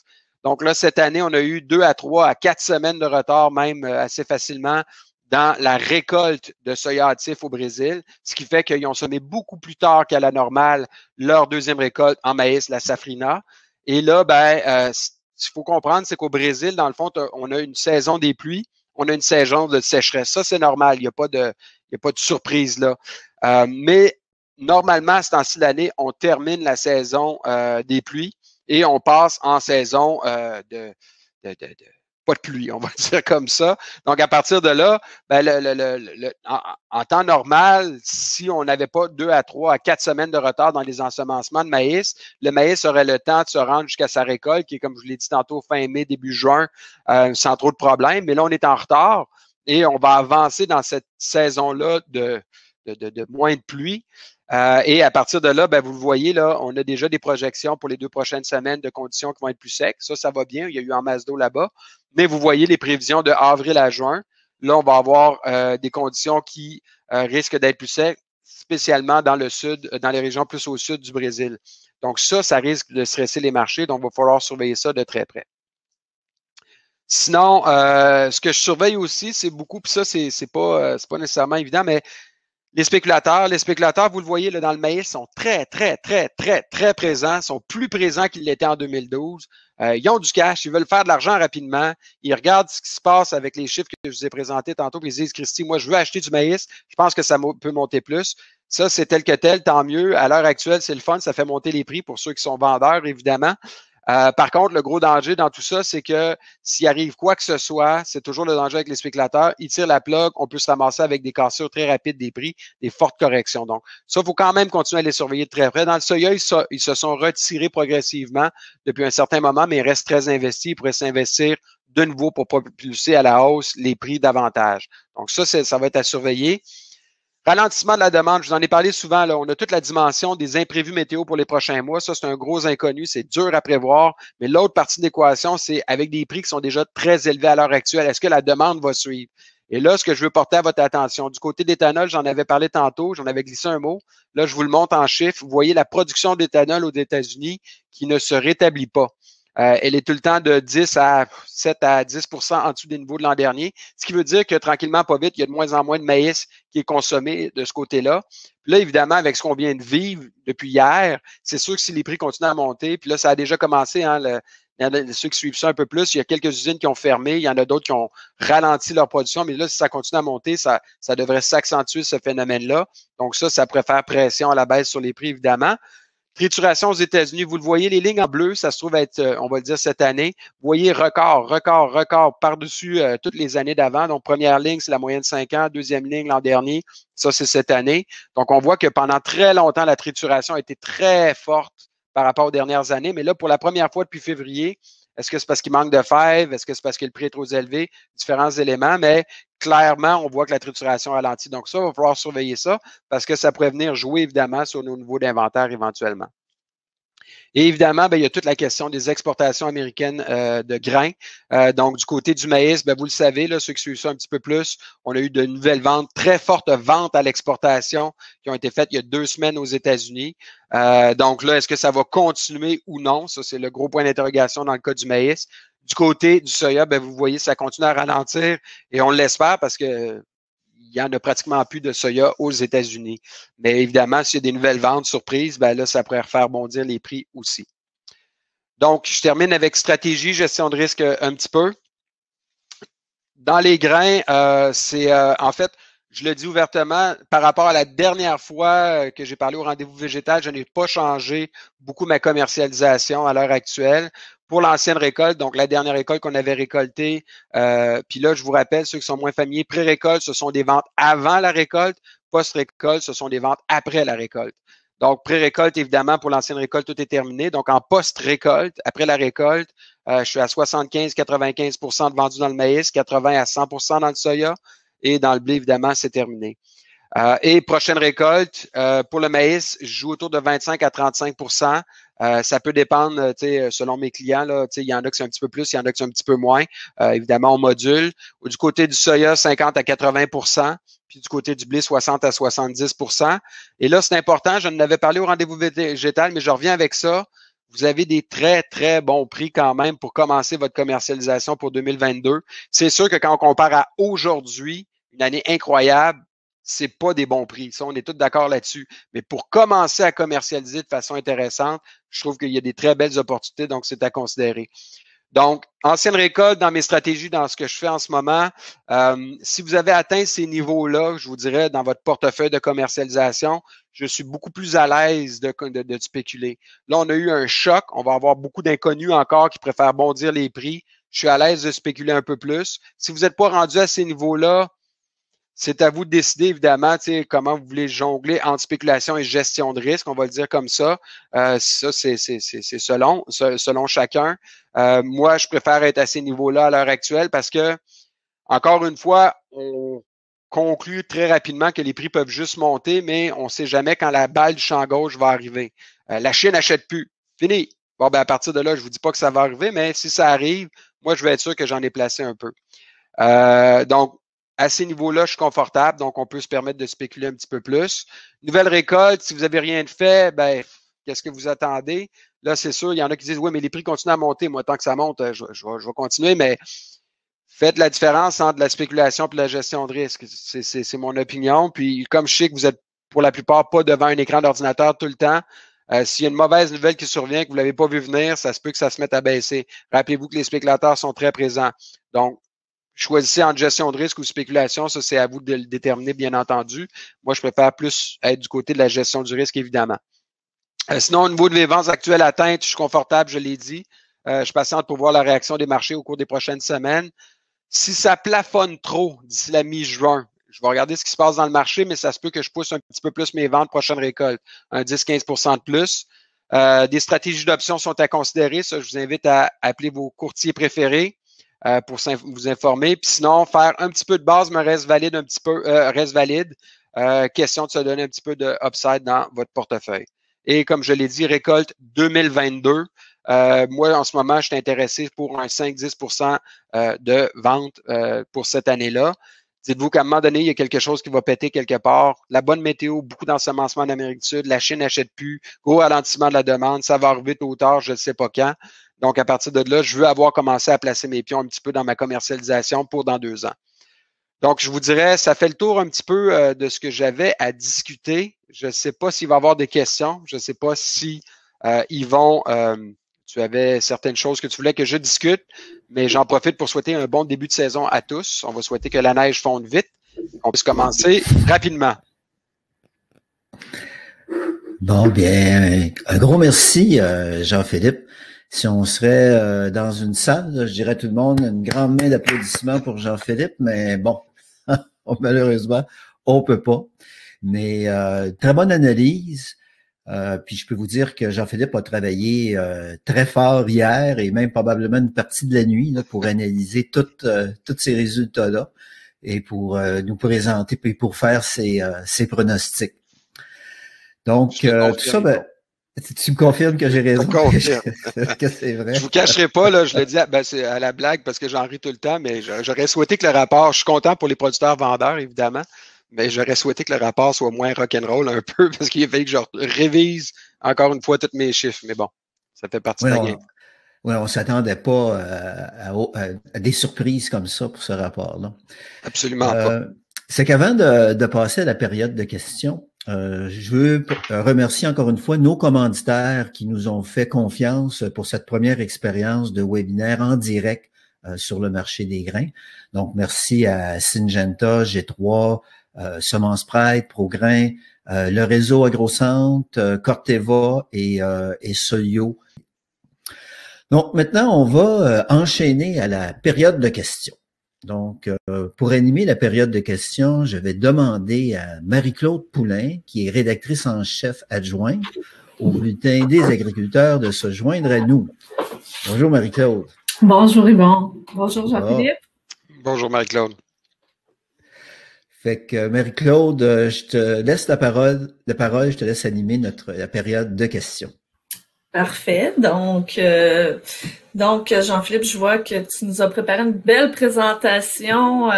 Donc là, cette année, on a eu 2 à 3 à 4 semaines de retard, même assez facilement, dans la récolte de soya hâtif au Brésil, ce qui fait qu'ils ont semé beaucoup plus tard qu'à la normale leur deuxième récolte en maïs, la Safrina. Et là, ce qu'il faut comprendre, c'est qu'au Brésil, dans le fond, on a une saison des pluies, on a une saison de sécheresse. Ça, c'est normal, il n'y a pas de surprise là. Mais normalement, à ce temps-ci de l'année, on termine la saison des pluies. Et on passe en saison pas de pluie, on va dire comme ça. Donc, à partir de là, ben, en temps normal, si on n'avait pas 2 à 3 à 4 semaines de retard dans les ensemencements de maïs, le maïs aurait le temps de se rendre jusqu'à sa récolte, qui est, comme je vous l'ai dit tantôt, fin mai, début juin, sans trop de problèmes. Mais là, on est en retard et on va avancer dans cette saison-là de moins de pluie. Et à partir de là, ben, vous le voyez, là, on a déjà des projections pour les 2 prochaines semaines de conditions qui vont être plus secs. Ça va bien. Il y a eu en masse d'eau là-bas. Mais vous voyez les prévisions de avril à juin. Là, on va avoir des conditions qui risquent d'être plus secs, spécialement dans le sud, dans les régions plus au sud du Brésil. Donc ça risque de stresser les marchés. Donc, il va falloir surveiller ça de très près. Sinon, ce que je surveille aussi, c'est beaucoup, puis ça, c'est pas nécessairement évident, mais les spéculateurs, vous le voyez là, dans le maïs, sont très, très, très, très, très présents, sont plus présents qu'ils l'étaient en 2012. Ils ont du cash, ils veulent faire de l'argent rapidement. Ils regardent ce qui se passe avec les chiffres que je vous ai présentés tantôt, puis ils disent, Christy, moi, je veux acheter du maïs, je pense que ça peut monter plus. Ça, c'est tel que tel, tant mieux. À l'heure actuelle, c'est le fun, ça fait monter les prix pour ceux qui sont vendeurs, évidemment. Par contre, le gros danger dans tout ça, c'est que s'il arrive quoi que ce soit, c'est toujours le danger avec les spéculateurs, ils tirent la plug, on peut se ramasser avec des cassures très rapides des prix, des fortes corrections. Donc, ça, il faut quand même continuer à les surveiller de très près. Dans le soya, ils se sont retirés progressivement depuis un certain moment, mais ils restent très investis. Ils pourraient s'investir de nouveau pour propulser à la hausse les prix davantage. Donc, ça va être à surveiller. Ralentissement de la demande, je vous en ai parlé souvent, là, on a toute la dimension des imprévus météo pour les prochains mois. Ça, c'est un gros inconnu, c'est dur à prévoir. Mais l'autre partie de l'équation, c'est avec des prix qui sont déjà très élevés à l'heure actuelle, est-ce que la demande va suivre? Et là, ce que je veux porter à votre attention, du côté d'éthanol, j'en avais parlé tantôt, j'en avais glissé un mot. Là, je vous le montre en chiffres. Vous voyez la production d'éthanol aux États-Unis qui ne se rétablit pas. Elle est tout le temps de 7 à 10 en dessous des niveaux de l'an dernier, ce qui veut dire que tranquillement, pas vite, il y a de moins en moins de maïs qui est consommé de ce côté-là. Puis là, évidemment, avec ce qu'on vient de vivre depuis hier, c'est sûr que si les prix continuent à monter, puis là, ça a déjà commencé, hein, il y en a ceux qui suivent ça un peu plus, il y a quelques usines qui ont fermé, il y en a d'autres qui ont ralenti leur production, mais là, si ça continue à monter, ça devrait s'accentuer ce phénomène-là. Donc ça pourrait faire pression à la baisse sur les prix, évidemment. Trituration aux États-Unis, vous le voyez, les lignes en bleu, ça se trouve être, on va le dire, cette année. Vous voyez record par-dessus toutes les années d'avant. Donc, première ligne, c'est la moyenne de 5 ans. Deuxième ligne, l'an dernier, ça, c'est cette année. Donc, on voit que pendant très longtemps, la trituration a été très forte par rapport aux dernières années. Mais là, pour la première fois depuis février, est-ce que c'est parce qu'il manque de fèves? Est-ce que c'est parce que le prix est trop élevé? Différents éléments, mais clairement, on voit que la trituration ralentit. Donc, ça, il va falloir surveiller ça parce que ça pourrait venir jouer, évidemment, sur nos niveaux d'inventaire éventuellement. Et évidemment, il y a toute la question des exportations américaines de grains. Donc, du côté du maïs, vous le savez, là, ceux qui suivent ça un petit peu plus, on a eu de nouvelles ventes, très fortes ventes à l'exportation qui ont été faites il y a 2 semaines aux États-Unis. Donc là, est-ce que ça va continuer ou non? Ça, c'est le gros point d'interrogation dans le cas du maïs. Du côté du soya, vous voyez, ça continue à ralentir et on l'espère parce que il n'y en a pratiquement plus de soya aux États-Unis. Mais évidemment, s'il y a des nouvelles ventes surprises, là, ça pourrait refaire bondir les prix aussi. Donc, je termine avec stratégie, gestion de risque un petit peu. Dans les grains, en fait, je le dis ouvertement, par rapport à la dernière fois que j'ai parlé au rendez-vous végétal, je n'ai pas changé beaucoup ma commercialisation à l'heure actuelle. Pour l'ancienne récolte, donc la dernière récolte qu'on avait récoltée, puis là, je vous rappelle, ceux qui sont moins familiers, pré-récolte, ce sont des ventes avant la récolte, post-récolte, ce sont des ventes après la récolte. Donc, pré-récolte, évidemment, pour l'ancienne récolte, tout est terminé. Donc, en post-récolte, après la récolte, je suis à 75-95 de vendus dans le maïs, 80 à 100 dans le soya et dans le blé, évidemment, c'est terminé. Et prochaine récolte, pour le maïs, je joue autour de 25 à 35 ça peut dépendre, selon mes clients. Là, il y en a qui sont un petit peu plus, il y en a qui sont un petit peu moins. Évidemment, on module. Du côté du soya, 50 à 80 puis du côté du blé, 60 à 70 Et là, c'est important, je en avais parlé au rendez-vous végétal, mais je reviens avec ça. Vous avez des très, très bons prix quand même pour commencer votre commercialisation pour 2022. C'est sûr que quand on compare à aujourd'hui, une année incroyable, c'est pas des bons prix. Ça, on est tous d'accord là-dessus. Mais pour commencer à commercialiser de façon intéressante, je trouve qu'il y a des très belles opportunités, donc c'est à considérer. Donc, ancienne récolte dans mes stratégies, dans ce que je fais en ce moment, si vous avez atteint ces niveaux-là, je vous dirais, dans votre portefeuille de commercialisation, je suis beaucoup plus à l'aise de spéculer. Là, on a eu un choc. On va avoir beaucoup d'inconnus encore qui préfèrent bondir les prix. Je suis à l'aise de spéculer un peu plus. Si vous n'êtes pas rendu à ces niveaux-là, c'est à vous de décider, évidemment, comment vous voulez jongler entre spéculation et gestion de risque, on va le dire comme ça. Ça, c'est selon chacun. Moi, je préfère être à ces niveaux-là à l'heure actuelle parce que, encore une fois, on conclut très rapidement que les prix peuvent juste monter, mais on ne sait jamais quand la balle du champ gauche va arriver. La Chine n'achète plus. Fini. Bon, à partir de là, je ne vous dis pas que ça va arriver, mais si ça arrive, moi, je vais être sûr que j'en ai placé un peu. Donc, à ces niveaux-là, je suis confortable, donc on peut se permettre de spéculer un petit peu plus. Nouvelle récolte, si vous n'avez rien de fait, qu'est-ce que vous attendez? Là, c'est sûr, il y en a qui disent, oui, mais les prix continuent à monter. Moi, tant que ça monte, je vais continuer, mais faites la différence entre la spéculation et la gestion de risque. C'est mon opinion. Puis, comme je sais que vous êtes, pour la plupart, pas devant un écran d'ordinateur tout le temps, s'il y a une mauvaise nouvelle qui survient, que vous ne l'avez pas vu venir, ça se peut que ça se mette à baisser. Rappelez-vous que les spéculateurs sont très présents. Donc, choisissez entre gestion de risque ou spéculation, ça c'est à vous de le déterminer, bien entendu. Moi, je préfère plus être du côté de la gestion du risque, évidemment. Sinon, au niveau de mes ventes actuelles atteintes, je suis confortable, je l'ai dit. Je suis patiente pour voir la réaction des marchés au cours des prochaines semaines. Si ça plafonne trop d'ici la mi-juin, je vais regarder ce qui se passe dans le marché, mais ça se peut que je pousse un petit peu plus mes ventes prochaine récolte, un 10-15 de plus. Des stratégies d'options sont à considérer. Ça, je vous invite à appeler vos courtiers préférés. Pour vous informer. Puis sinon, faire un petit peu de base, mais reste valide un petit peu, reste valide. Question de se donner un petit peu de upside dans votre portefeuille. Et comme je l'ai dit, récolte 2022. Moi, en ce moment, je suis intéressé pour un 5-10 de vente pour cette année-là. Dites-vous qu'à un moment donné, il y a quelque chose qui va péter quelque part. La bonne météo, beaucoup d'ensemencement en Amérique du Sud, la Chine n'achète plus, gros ralentissement de la demande, ça va arriver tôt ou tard, je ne sais pas quand. Donc, à partir de là, je veux avoir commencé à placer mes pions un petit peu dans ma commercialisation pour dans 2 ans. Donc, je vous dirais, ça fait le tour un petit peu de ce que j'avais à discuter. Je ne sais pas s'il va y avoir des questions. Je ne sais pas si Yvon, tu avais certaines choses que tu voulais que je discute, mais j'en profite pour souhaiter un bon début de saison à tous. On va souhaiter que la neige fonde vite, qu'on puisse commencer rapidement. Bon, bien, un gros merci, Jean-Philippe. Si on serait dans une salle, là, je dirais à tout le monde une grande main d'applaudissements pour Jean-Philippe, mais bon, malheureusement, on peut pas. Mais très bonne analyse. Puis je peux vous dire que Jean-Philippe a travaillé très fort hier et même probablement une partie de la nuit là, pour analyser tous ces résultats-là et pour nous présenter puis pour faire ses pronostics. Donc, tout ça, ben, tu me confirmes que j'ai raison. Que c'est vrai. Je vous cacherai pas, là, je le dis c'est à la blague parce que j'en ris tout le temps, mais j'aurais souhaité que le rapport, je suis content pour les producteurs vendeurs, évidemment, mais j'aurais souhaité que le rapport soit moins rock'n'roll un peu parce qu'il fallait que je révise encore une fois tous mes chiffres. Mais bon, ça fait partie de la game. Oui, on ne s'attendait pas à des surprises comme ça pour ce rapport-là. Absolument pas. C'est qu'avant de passer à la période de questions, je veux remercier encore une fois nos commanditaires qui nous ont fait confiance pour cette première expérience de webinaire en direct sur le marché des grains. Donc, merci à Syngenta, G3, Semence Pride, Prograin, le réseau AgroCentre, Corteva et Solio. Donc, maintenant, on va enchaîner à la période de questions. Donc, pour animer la période de questions, je vais demander à Marie-Claude Poulain, qui est rédactrice en chef adjointe au Bulletin des agriculteurs, de se joindre à nous. Bonjour Marie-Claude. Bonjour Yvon. Bonjour Jean-Philippe. Bonjour Marie-Claude. Fait que Marie-Claude, je te laisse la parole, je te laisse animer la période de questions. Parfait. Donc Jean-Philippe, je vois que tu nous as préparé une belle présentation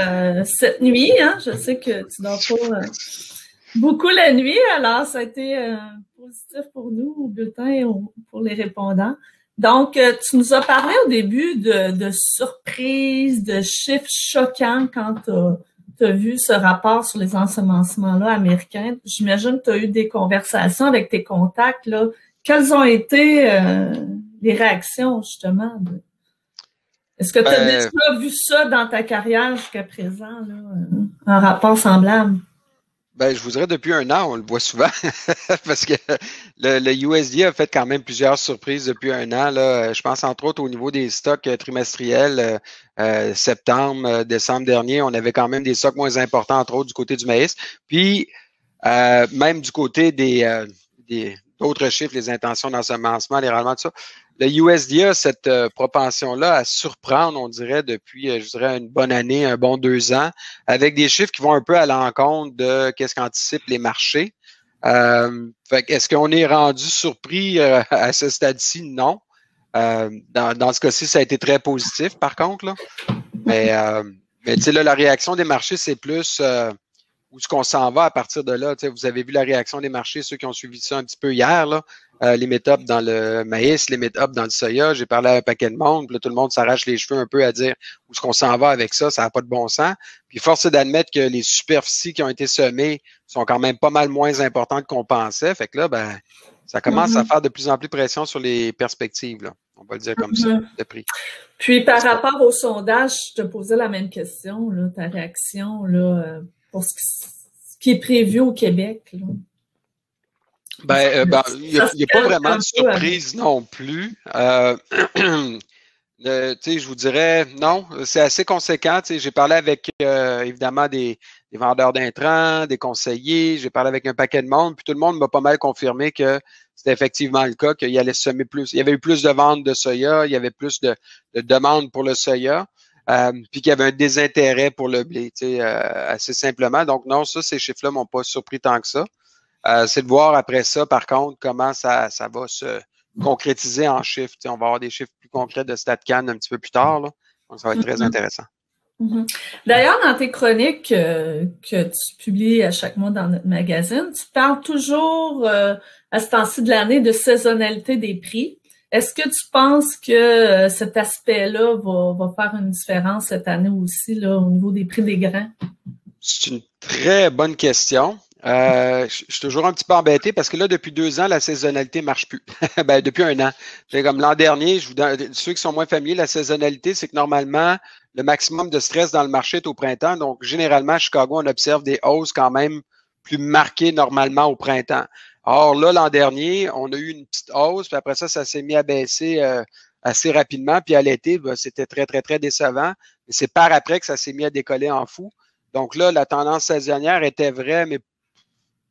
cette nuit. Hein? Je sais que tu dors pas beaucoup la nuit, alors ça a été positif pour nous au bulletin et pour les répondants. Donc, tu nous as parlé au début de surprises, de chiffres choquants quand tu as vu ce rapport sur les ensemencements-là américains. J'imagine que tu as eu des conversations avec tes contacts, là. Quelles ont été les réactions, justement? Est-ce que tu as déjà vu ça dans ta carrière jusqu'à présent, là, un rapport semblable? Je vous dirais depuis un an, on le voit souvent, parce que le USDA a fait quand même plusieurs surprises depuis un an. Là. Je pense entre autres au niveau des stocks trimestriels, septembre, décembre dernier, on avait quand même des stocks moins importants, entre autres du côté du maïs. Puis, même du côté d'autres chiffres, les intentions d'ensemencement, les rendements, tout ça. Le USDA a cette propension-là à surprendre, on dirait, depuis, je dirais, une bonne année, un bon 2 ans, avec des chiffres qui vont un peu à l'encontre de qu'est-ce qu'anticipent les marchés. Est-ce qu'on est rendu surpris à ce stade-ci? Non. Dans ce cas-ci, ça a été très positif, par contre. Là. Mais tu sais, là, la réaction des marchés, c'est plus où est-ce qu'on s'en va à partir de là. Vous avez vu la réaction des marchés, ceux qui ont suivi ça un petit peu hier, là. Les méthodes dans le maïs, les méthodes dans le soya. J'ai parlé à un paquet de monde, puis là, tout le monde s'arrache les cheveux un peu à dire où est-ce qu'on s'en va avec ça, ça n'a pas de bon sens. Puis force est d'admettre que les superficies qui ont été semées sont quand même pas mal moins importantes qu'on pensait. Fait que là, ça commence à faire de plus en plus pression sur les perspectives, là. On va le dire comme ça, de prix. Puis par rapport au sondage, je te posais la même question, là, ta réaction là, pour ce qui est prévu au Québec, là. Il n'y a pas vraiment de surprise non plus. Je vous dirais, non, c'est assez conséquent. J'ai parlé avec, évidemment, des vendeurs d'intrants, des conseillers. J'ai parlé avec un paquet de monde, puis tout le monde m'a pas mal confirmé que c'était effectivement le cas, qu'il allait semer plus. Il y avait eu plus de ventes de soya, il y avait plus de demandes pour le soya, puis qu'il y avait un désintérêt pour le blé, assez simplement. Donc, non, ces chiffres-là m'ont pas surpris tant que ça. C'est de voir après ça, par contre, comment ça va se concrétiser en chiffres. On va avoir des chiffres plus concrets de StatCan un petit peu plus tard. Là. Donc, ça va être très intéressant. D'ailleurs, dans tes chroniques que tu publies à chaque mois dans notre magazine, tu parles toujours à ce temps-ci de l'année de saisonnalité des prix. Est-ce que tu penses que cet aspect-là va faire une différence cette année aussi là, au niveau des prix des grains? C'est une très bonne question. Je suis toujours un petit peu embêté parce que là, depuis 2 ans, la saisonnalité ne marche plus. Depuis un an. Comme l'an dernier, ceux qui sont moins familiers, la saisonnalité, c'est que normalement, le maximum de stress dans le marché est au printemps. Donc, généralement, à Chicago, on observe des hausses quand même plus marquée normalement au printemps. Or, là, l'an dernier, on a eu une petite hausse, puis après ça s'est mis à baisser assez rapidement. Puis à l'été, ben, c'était très, très, très décevant. Mais c'est par après que ça s'est mis à décoller en fou. Donc là, la tendance saisonnière était vraie, mais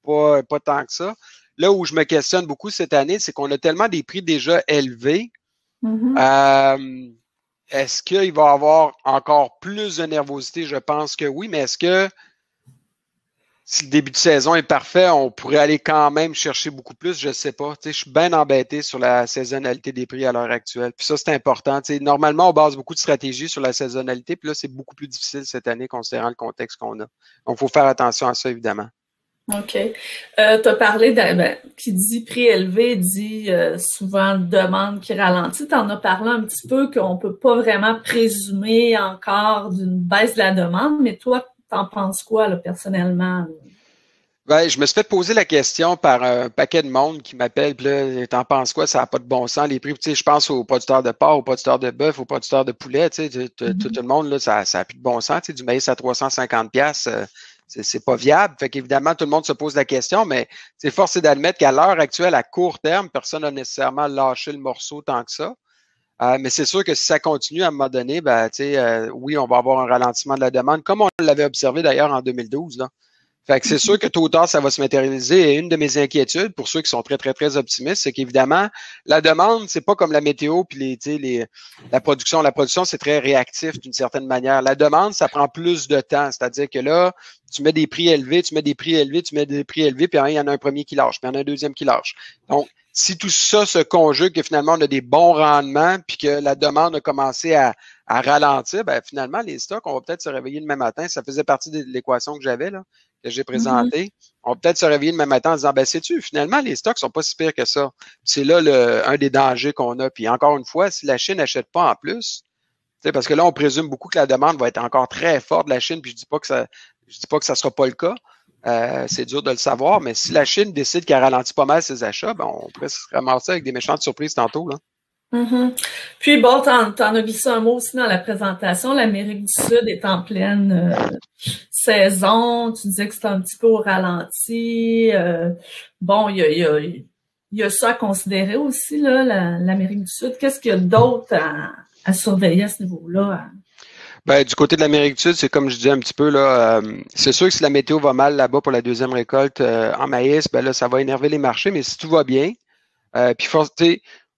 pas tant que ça. Là où je me questionne beaucoup cette année, c'est qu'on a tellement des prix déjà élevés. Est-ce qu'il va y avoir encore plus de nervosité? Je pense que oui, mais est-ce que si le début de saison est parfait, on pourrait aller quand même chercher beaucoup plus? Je ne sais pas. Je suis bien embêté sur la saisonnalité des prix à l'heure actuelle. Puis ça, c'est important. Normalement, on base beaucoup de stratégies sur la saisonnalité, puis là, c'est beaucoup plus difficile cette année considérant le contexte qu'on a. Donc, il faut faire attention à ça, évidemment. OK. Tu as parlé qui dit prix élevé, dit souvent demande qui ralentit. Tu en as parlé un petit peu qu'on peut pas vraiment présumer encore d'une baisse de la demande, mais toi, t'en penses quoi, là, personnellement? Ben, je me suis fait poser la question par un paquet de monde qui m'appelle, puis là, t'en penses quoi? Ça n'a pas de bon sens, les prix. Tu sais, je pense aux producteurs de porc, aux producteurs de bœuf, aux producteurs de poulet, tu sais, tout le monde, là, ça n'a plus de bon sens. Tu sais, du maïs à 350$, c'est pas viable. Fait qu'évidemment, tout le monde se pose la question, mais c'est forcé d'admettre qu'à l'heure actuelle, à court terme, personne n'a nécessairement lâché le morceau tant que ça. Mais c'est sûr que si ça continue à un moment donné, ben, oui, on va avoir un ralentissement de la demande, comme on l'avait observé d'ailleurs en 2012. Là. Fait que c'est sûr que tôt ou tard, ça va se matérialiser. Et une de mes inquiétudes, pour ceux qui sont très, très, très optimistes, c'est qu'évidemment, la demande, c'est pas comme la météo puis la production. La production, c'est très réactif d'une certaine manière. La demande, ça prend plus de temps. C'est-à-dire que là, tu mets des prix élevés, tu mets des prix élevés, puis il y en a un premier qui lâche, puis il y en a un deuxième qui lâche. Donc, si tout ça se conjugue, que finalement, on a des bons rendements, puis que la demande a commencé à ralentir, ben finalement, les stocks, on va peut-être se réveiller le même matin. Ça faisait partie de l'équation que j'avais, là, que j'ai présentée. On va peut-être se réveiller le même matin en disant, ben sais-tu, finalement, les stocks sont pas si pires que ça. C'est là un des dangers qu'on a. Puis encore une fois, si la Chine n'achète pas en plus, parce que là, on présume beaucoup que la demande va être encore très forte de la Chine, puis je dis pas que ça sera pas le cas. C'est dur de le savoir, mais si la Chine décide qu'elle ralentit pas mal ses achats, ben on pourrait se ramasser avec des méchantes surprises tantôt, là. Puis bon, t'en as glissé un mot aussi dans la présentation. L'Amérique du Sud est en pleine saison. Tu disais que c'était un petit peu au ralenti. Bon, il y a ça à considérer aussi, là, l'Amérique du Sud. Qu'est-ce qu'il y a d'autre à surveiller à ce niveau-là? Ben, du côté de l'Amérique du Sud, c'est comme je disais un petit peu, là, c'est sûr que si la météo va mal là-bas pour la deuxième récolte en maïs, ben là, ça va énerver les marchés, mais si tout va bien, puis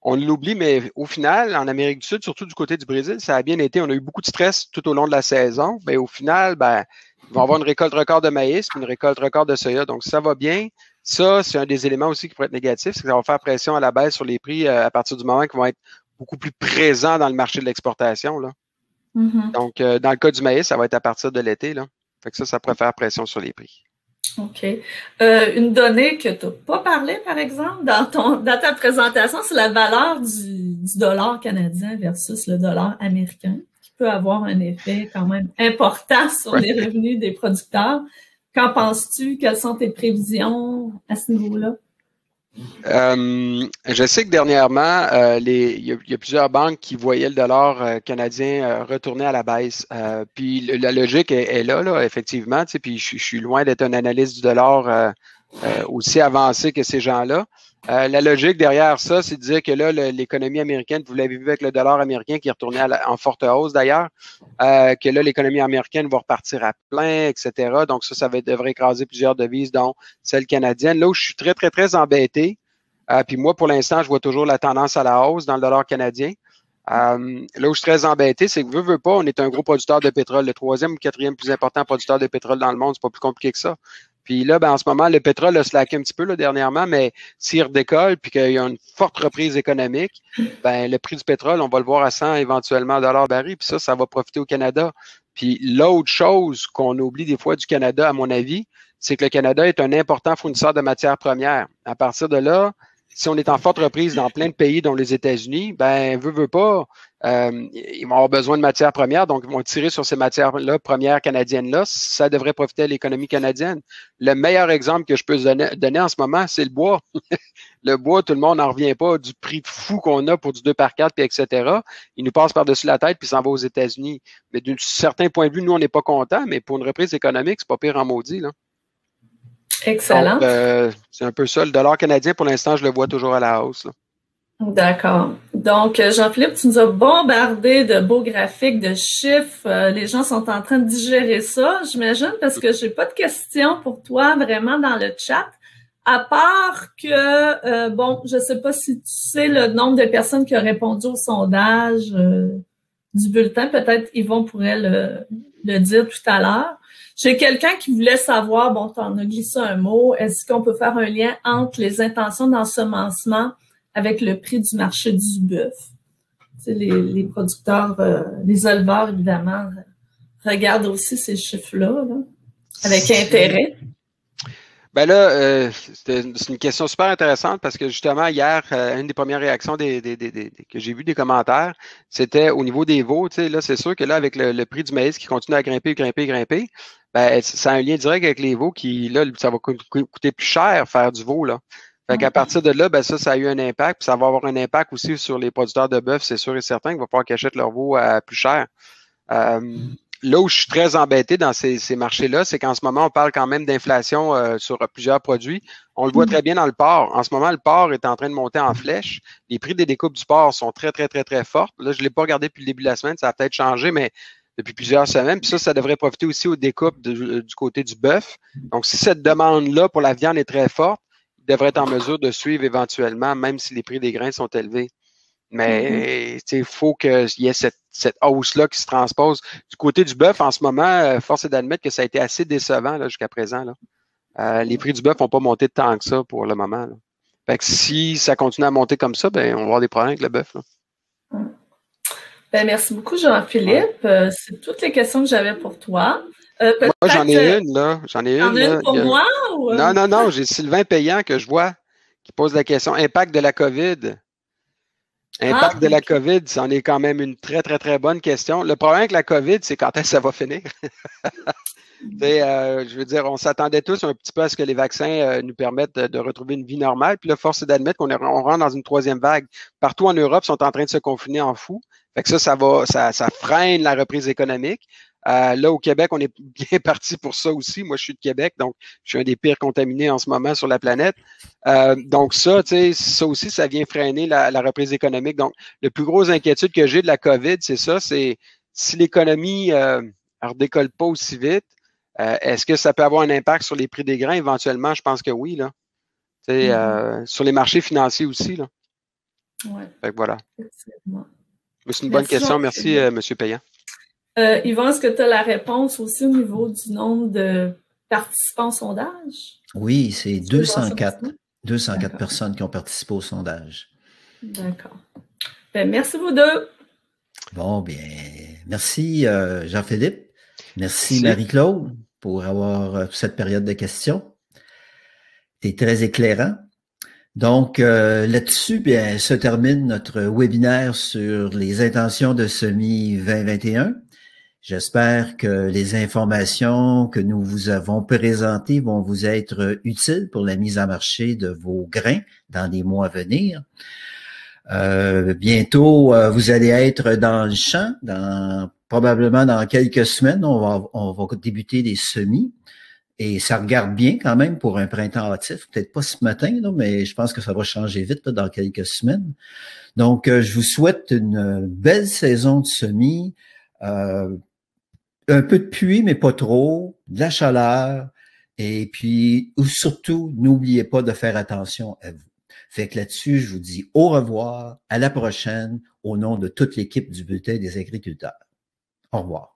on l'oublie, mais au final, en Amérique du Sud, surtout du côté du Brésil, ça a bien été. On a eu beaucoup de stress tout au long de la saison. Ben, au final, ben, ils vont avoir une récolte record de maïs puis une récolte record de soya. Donc, ça va bien. Ça, c'est un des éléments aussi qui pourrait être négatif, c'est que ça va faire pression à la baisse sur les prix à partir du moment qu'ils vont être beaucoup plus présents dans le marché de l'exportation, là. Donc, dans le cas du maïs, ça va être à partir de l'été, là. Fait que ça pourrait faire pression sur les prix. OK. Une donnée que tu n'as pas parlé, par exemple, dans ta présentation, c'est la valeur du dollar canadien versus le dollar américain, qui peut avoir un effet quand même important sur les revenus des producteurs. Qu'en penses-tu? Quelles sont tes prévisions à ce niveau-là? Je sais que dernièrement, il y a plusieurs banques qui voyaient le dollar canadien retourner à la baisse. Puis la logique est là, effectivement. Puis je suis loin d'être un analyste du dollar aussi avancé que ces gens-là. La logique derrière ça, c'est de dire que là, l'économie américaine, vous l'avez vu avec le dollar américain qui est retourné en forte hausse d'ailleurs, que là, l'économie américaine va repartir à plein, etc. Donc ça devrait écraser plusieurs devises, dont celle canadienne. Là où je suis très, très, très embêté, puis moi, pour l'instant, je vois toujours la tendance à la hausse dans le dollar canadien. Là où je suis très embêté, c'est que veut pas, on est un gros producteur de pétrole, le troisième ou quatrième plus important producteur de pétrole dans le monde, c'est pas plus compliqué que ça. Puis là, ben, en ce moment, le pétrole a slacké un petit peu là, dernièrement, mais s'il redécolle puis qu'il y a une forte reprise économique, ben le prix du pétrole, on va le voir à 100 éventuellement $ baril, puis ça va profiter au Canada. Puis l'autre chose qu'on oublie des fois du Canada, à mon avis, c'est que le Canada est un important fournisseur de matières premières. À partir de là, si on est en forte reprise dans plein de pays, dont les États-Unis, ben veut pas, ils vont avoir besoin de matières premières, donc ils vont tirer sur ces matières-là premières canadiennes-là. Ça devrait profiter à l'économie canadienne. Le meilleur exemple que je peux donner en ce moment, c'est le bois. Le bois, tout le monde n'en revient pas du prix fou qu'on a pour du 2x4, puis etc. Il nous passe par-dessus la tête, puis s'en va aux États-Unis. Mais d'un certain point de vue, nous, on n'est pas contents, mais pour une reprise économique, c'est pas pire en maudit, là. Excellent. C'est un peu ça. Le dollar canadien, pour l'instant, je le vois toujours à la hausse, là. D'accord. Donc, Jean-Philippe, tu nous as bombardé de beaux graphiques, de chiffres. Les gens sont en train de digérer ça, j'imagine, parce que j'ai pas de questions pour toi vraiment dans le chat. À part que, bon, je sais pas si tu sais le nombre de personnes qui ont répondu au sondage du bulletin. Peut-être Yvon pourrait le dire tout à l'heure. J'ai quelqu'un qui voulait savoir, bon, tu en as glissé un mot, est-ce qu'on peut faire un lien entre les intentions d'ensemencement avec le prix du marché du bœuf? Tu sais, les producteurs, les éleveurs, évidemment, regardent aussi ces chiffres-là, là, avec intérêt. Ben là, c'est une question super intéressante parce que justement, hier, une des premières réactions que j'ai vues des commentaires, c'était au niveau des veaux. Tu sais, là, c'est sûr que là, avec le prix du maïs qui continue à grimper, ben, ça a un lien direct avec les veaux qui, là, ça va coûter plus cher faire du veau, là. Fait qu'à partir de là, ben ça a eu un impact, puis ça va avoir un impact aussi sur les producteurs de bœuf, c'est sûr et certain qu'il va falloir qu'ils achètent leur veau à plus cher. Là où je suis très embêté dans ces marchés-là, c'est qu'en ce moment, on parle quand même d'inflation sur plusieurs produits. On le voit très bien dans le porc. En ce moment, le porc est en train de monter en flèche. Les prix des découpes du porc sont très, très, très, très fortes. Là, je ne l'ai pas regardé depuis le début de la semaine, ça a peut-être changé, mais depuis plusieurs semaines. Puis ça devrait profiter aussi aux découpes du côté du bœuf. Donc, si cette demande-là pour la viande est très forte, il devrait être en mesure de suivre éventuellement, même si les prix des grains sont élevés. Mais il faut qu'il y ait cette hausse-là qui se transpose. Du côté du bœuf, en ce moment, force est d'admettre que ça a été assez décevant jusqu'à présent. Là. Les prix du bœuf n'ont pas monté tant que ça pour le moment. Là. Fait que si ça continue à monter comme ça, ben, on va avoir des problèmes avec le bœuf. Là. Ben, merci beaucoup, Jean-Philippe. Ouais. C'est toutes les questions que j'avais pour toi. Moi, j'en ai une, là. J'en ai une pour moi? Ou... Non. J'ai Sylvain Payan que je vois qui pose la question impact de la COVID. Impact de la COVID, c'en est quand même une très, très, très bonne question. Le problème avec la COVID, c'est quand est-ce que ça va finir. Je veux dire, on s'attendait tous un petit peu à ce que les vaccins nous permettent de retrouver une vie normale. Puis là, force est d'admettre qu'on rentre dans une troisième vague. Partout en Europe, ils sont en train de se confiner en fou. Fait que ça freine la reprise économique. Là, au Québec, on est bien parti pour ça aussi. Moi, je suis de Québec, donc je suis un des pires contaminés en ce moment sur la planète. Donc ça, tu sais, ça aussi, ça vient freiner la reprise économique. Donc, le plus gros inquiétude que j'ai de la COVID, c'est ça, c'est si l'économie ne redécolle pas aussi vite, est-ce que ça peut avoir un impact sur les prix des grains? Éventuellement, je pense que oui, là. Sur les marchés financiers aussi, là. Ouais. Fait que voilà. C'est une bonne Merci, question. Merci, M. Payan. Yvon, est-ce que tu as la réponse aussi au niveau du nombre de participants au sondage? Oui, c'est 204 personnes qui ont participé au sondage. D'accord. Ben, merci vous deux. Bon, bien, merci Jean-Philippe. Merci Marie-Claude pour avoir cette période de questions. C'est très éclairant. Donc, là-dessus, bien, se termine notre webinaire sur les intentions de semis 2021. J'espère que les informations que nous vous avons présentées vont vous être utiles pour la mise en marché de vos grains dans les mois à venir. Bientôt, vous allez être dans le champ, probablement dans quelques semaines, on va débuter les semis. Et ça regarde bien quand même pour un printemps hâtif. Peut-être pas ce matin, là, mais je pense que ça va changer vite là, dans quelques semaines. Donc, je vous souhaite une belle saison de semis. Un peu de pluie, mais pas trop, de la chaleur. Et puis, surtout, n'oubliez pas de faire attention à vous. Fait que là-dessus, je vous dis au revoir, à la prochaine, au nom de toute l'équipe du Bulletin des agriculteurs. Au revoir.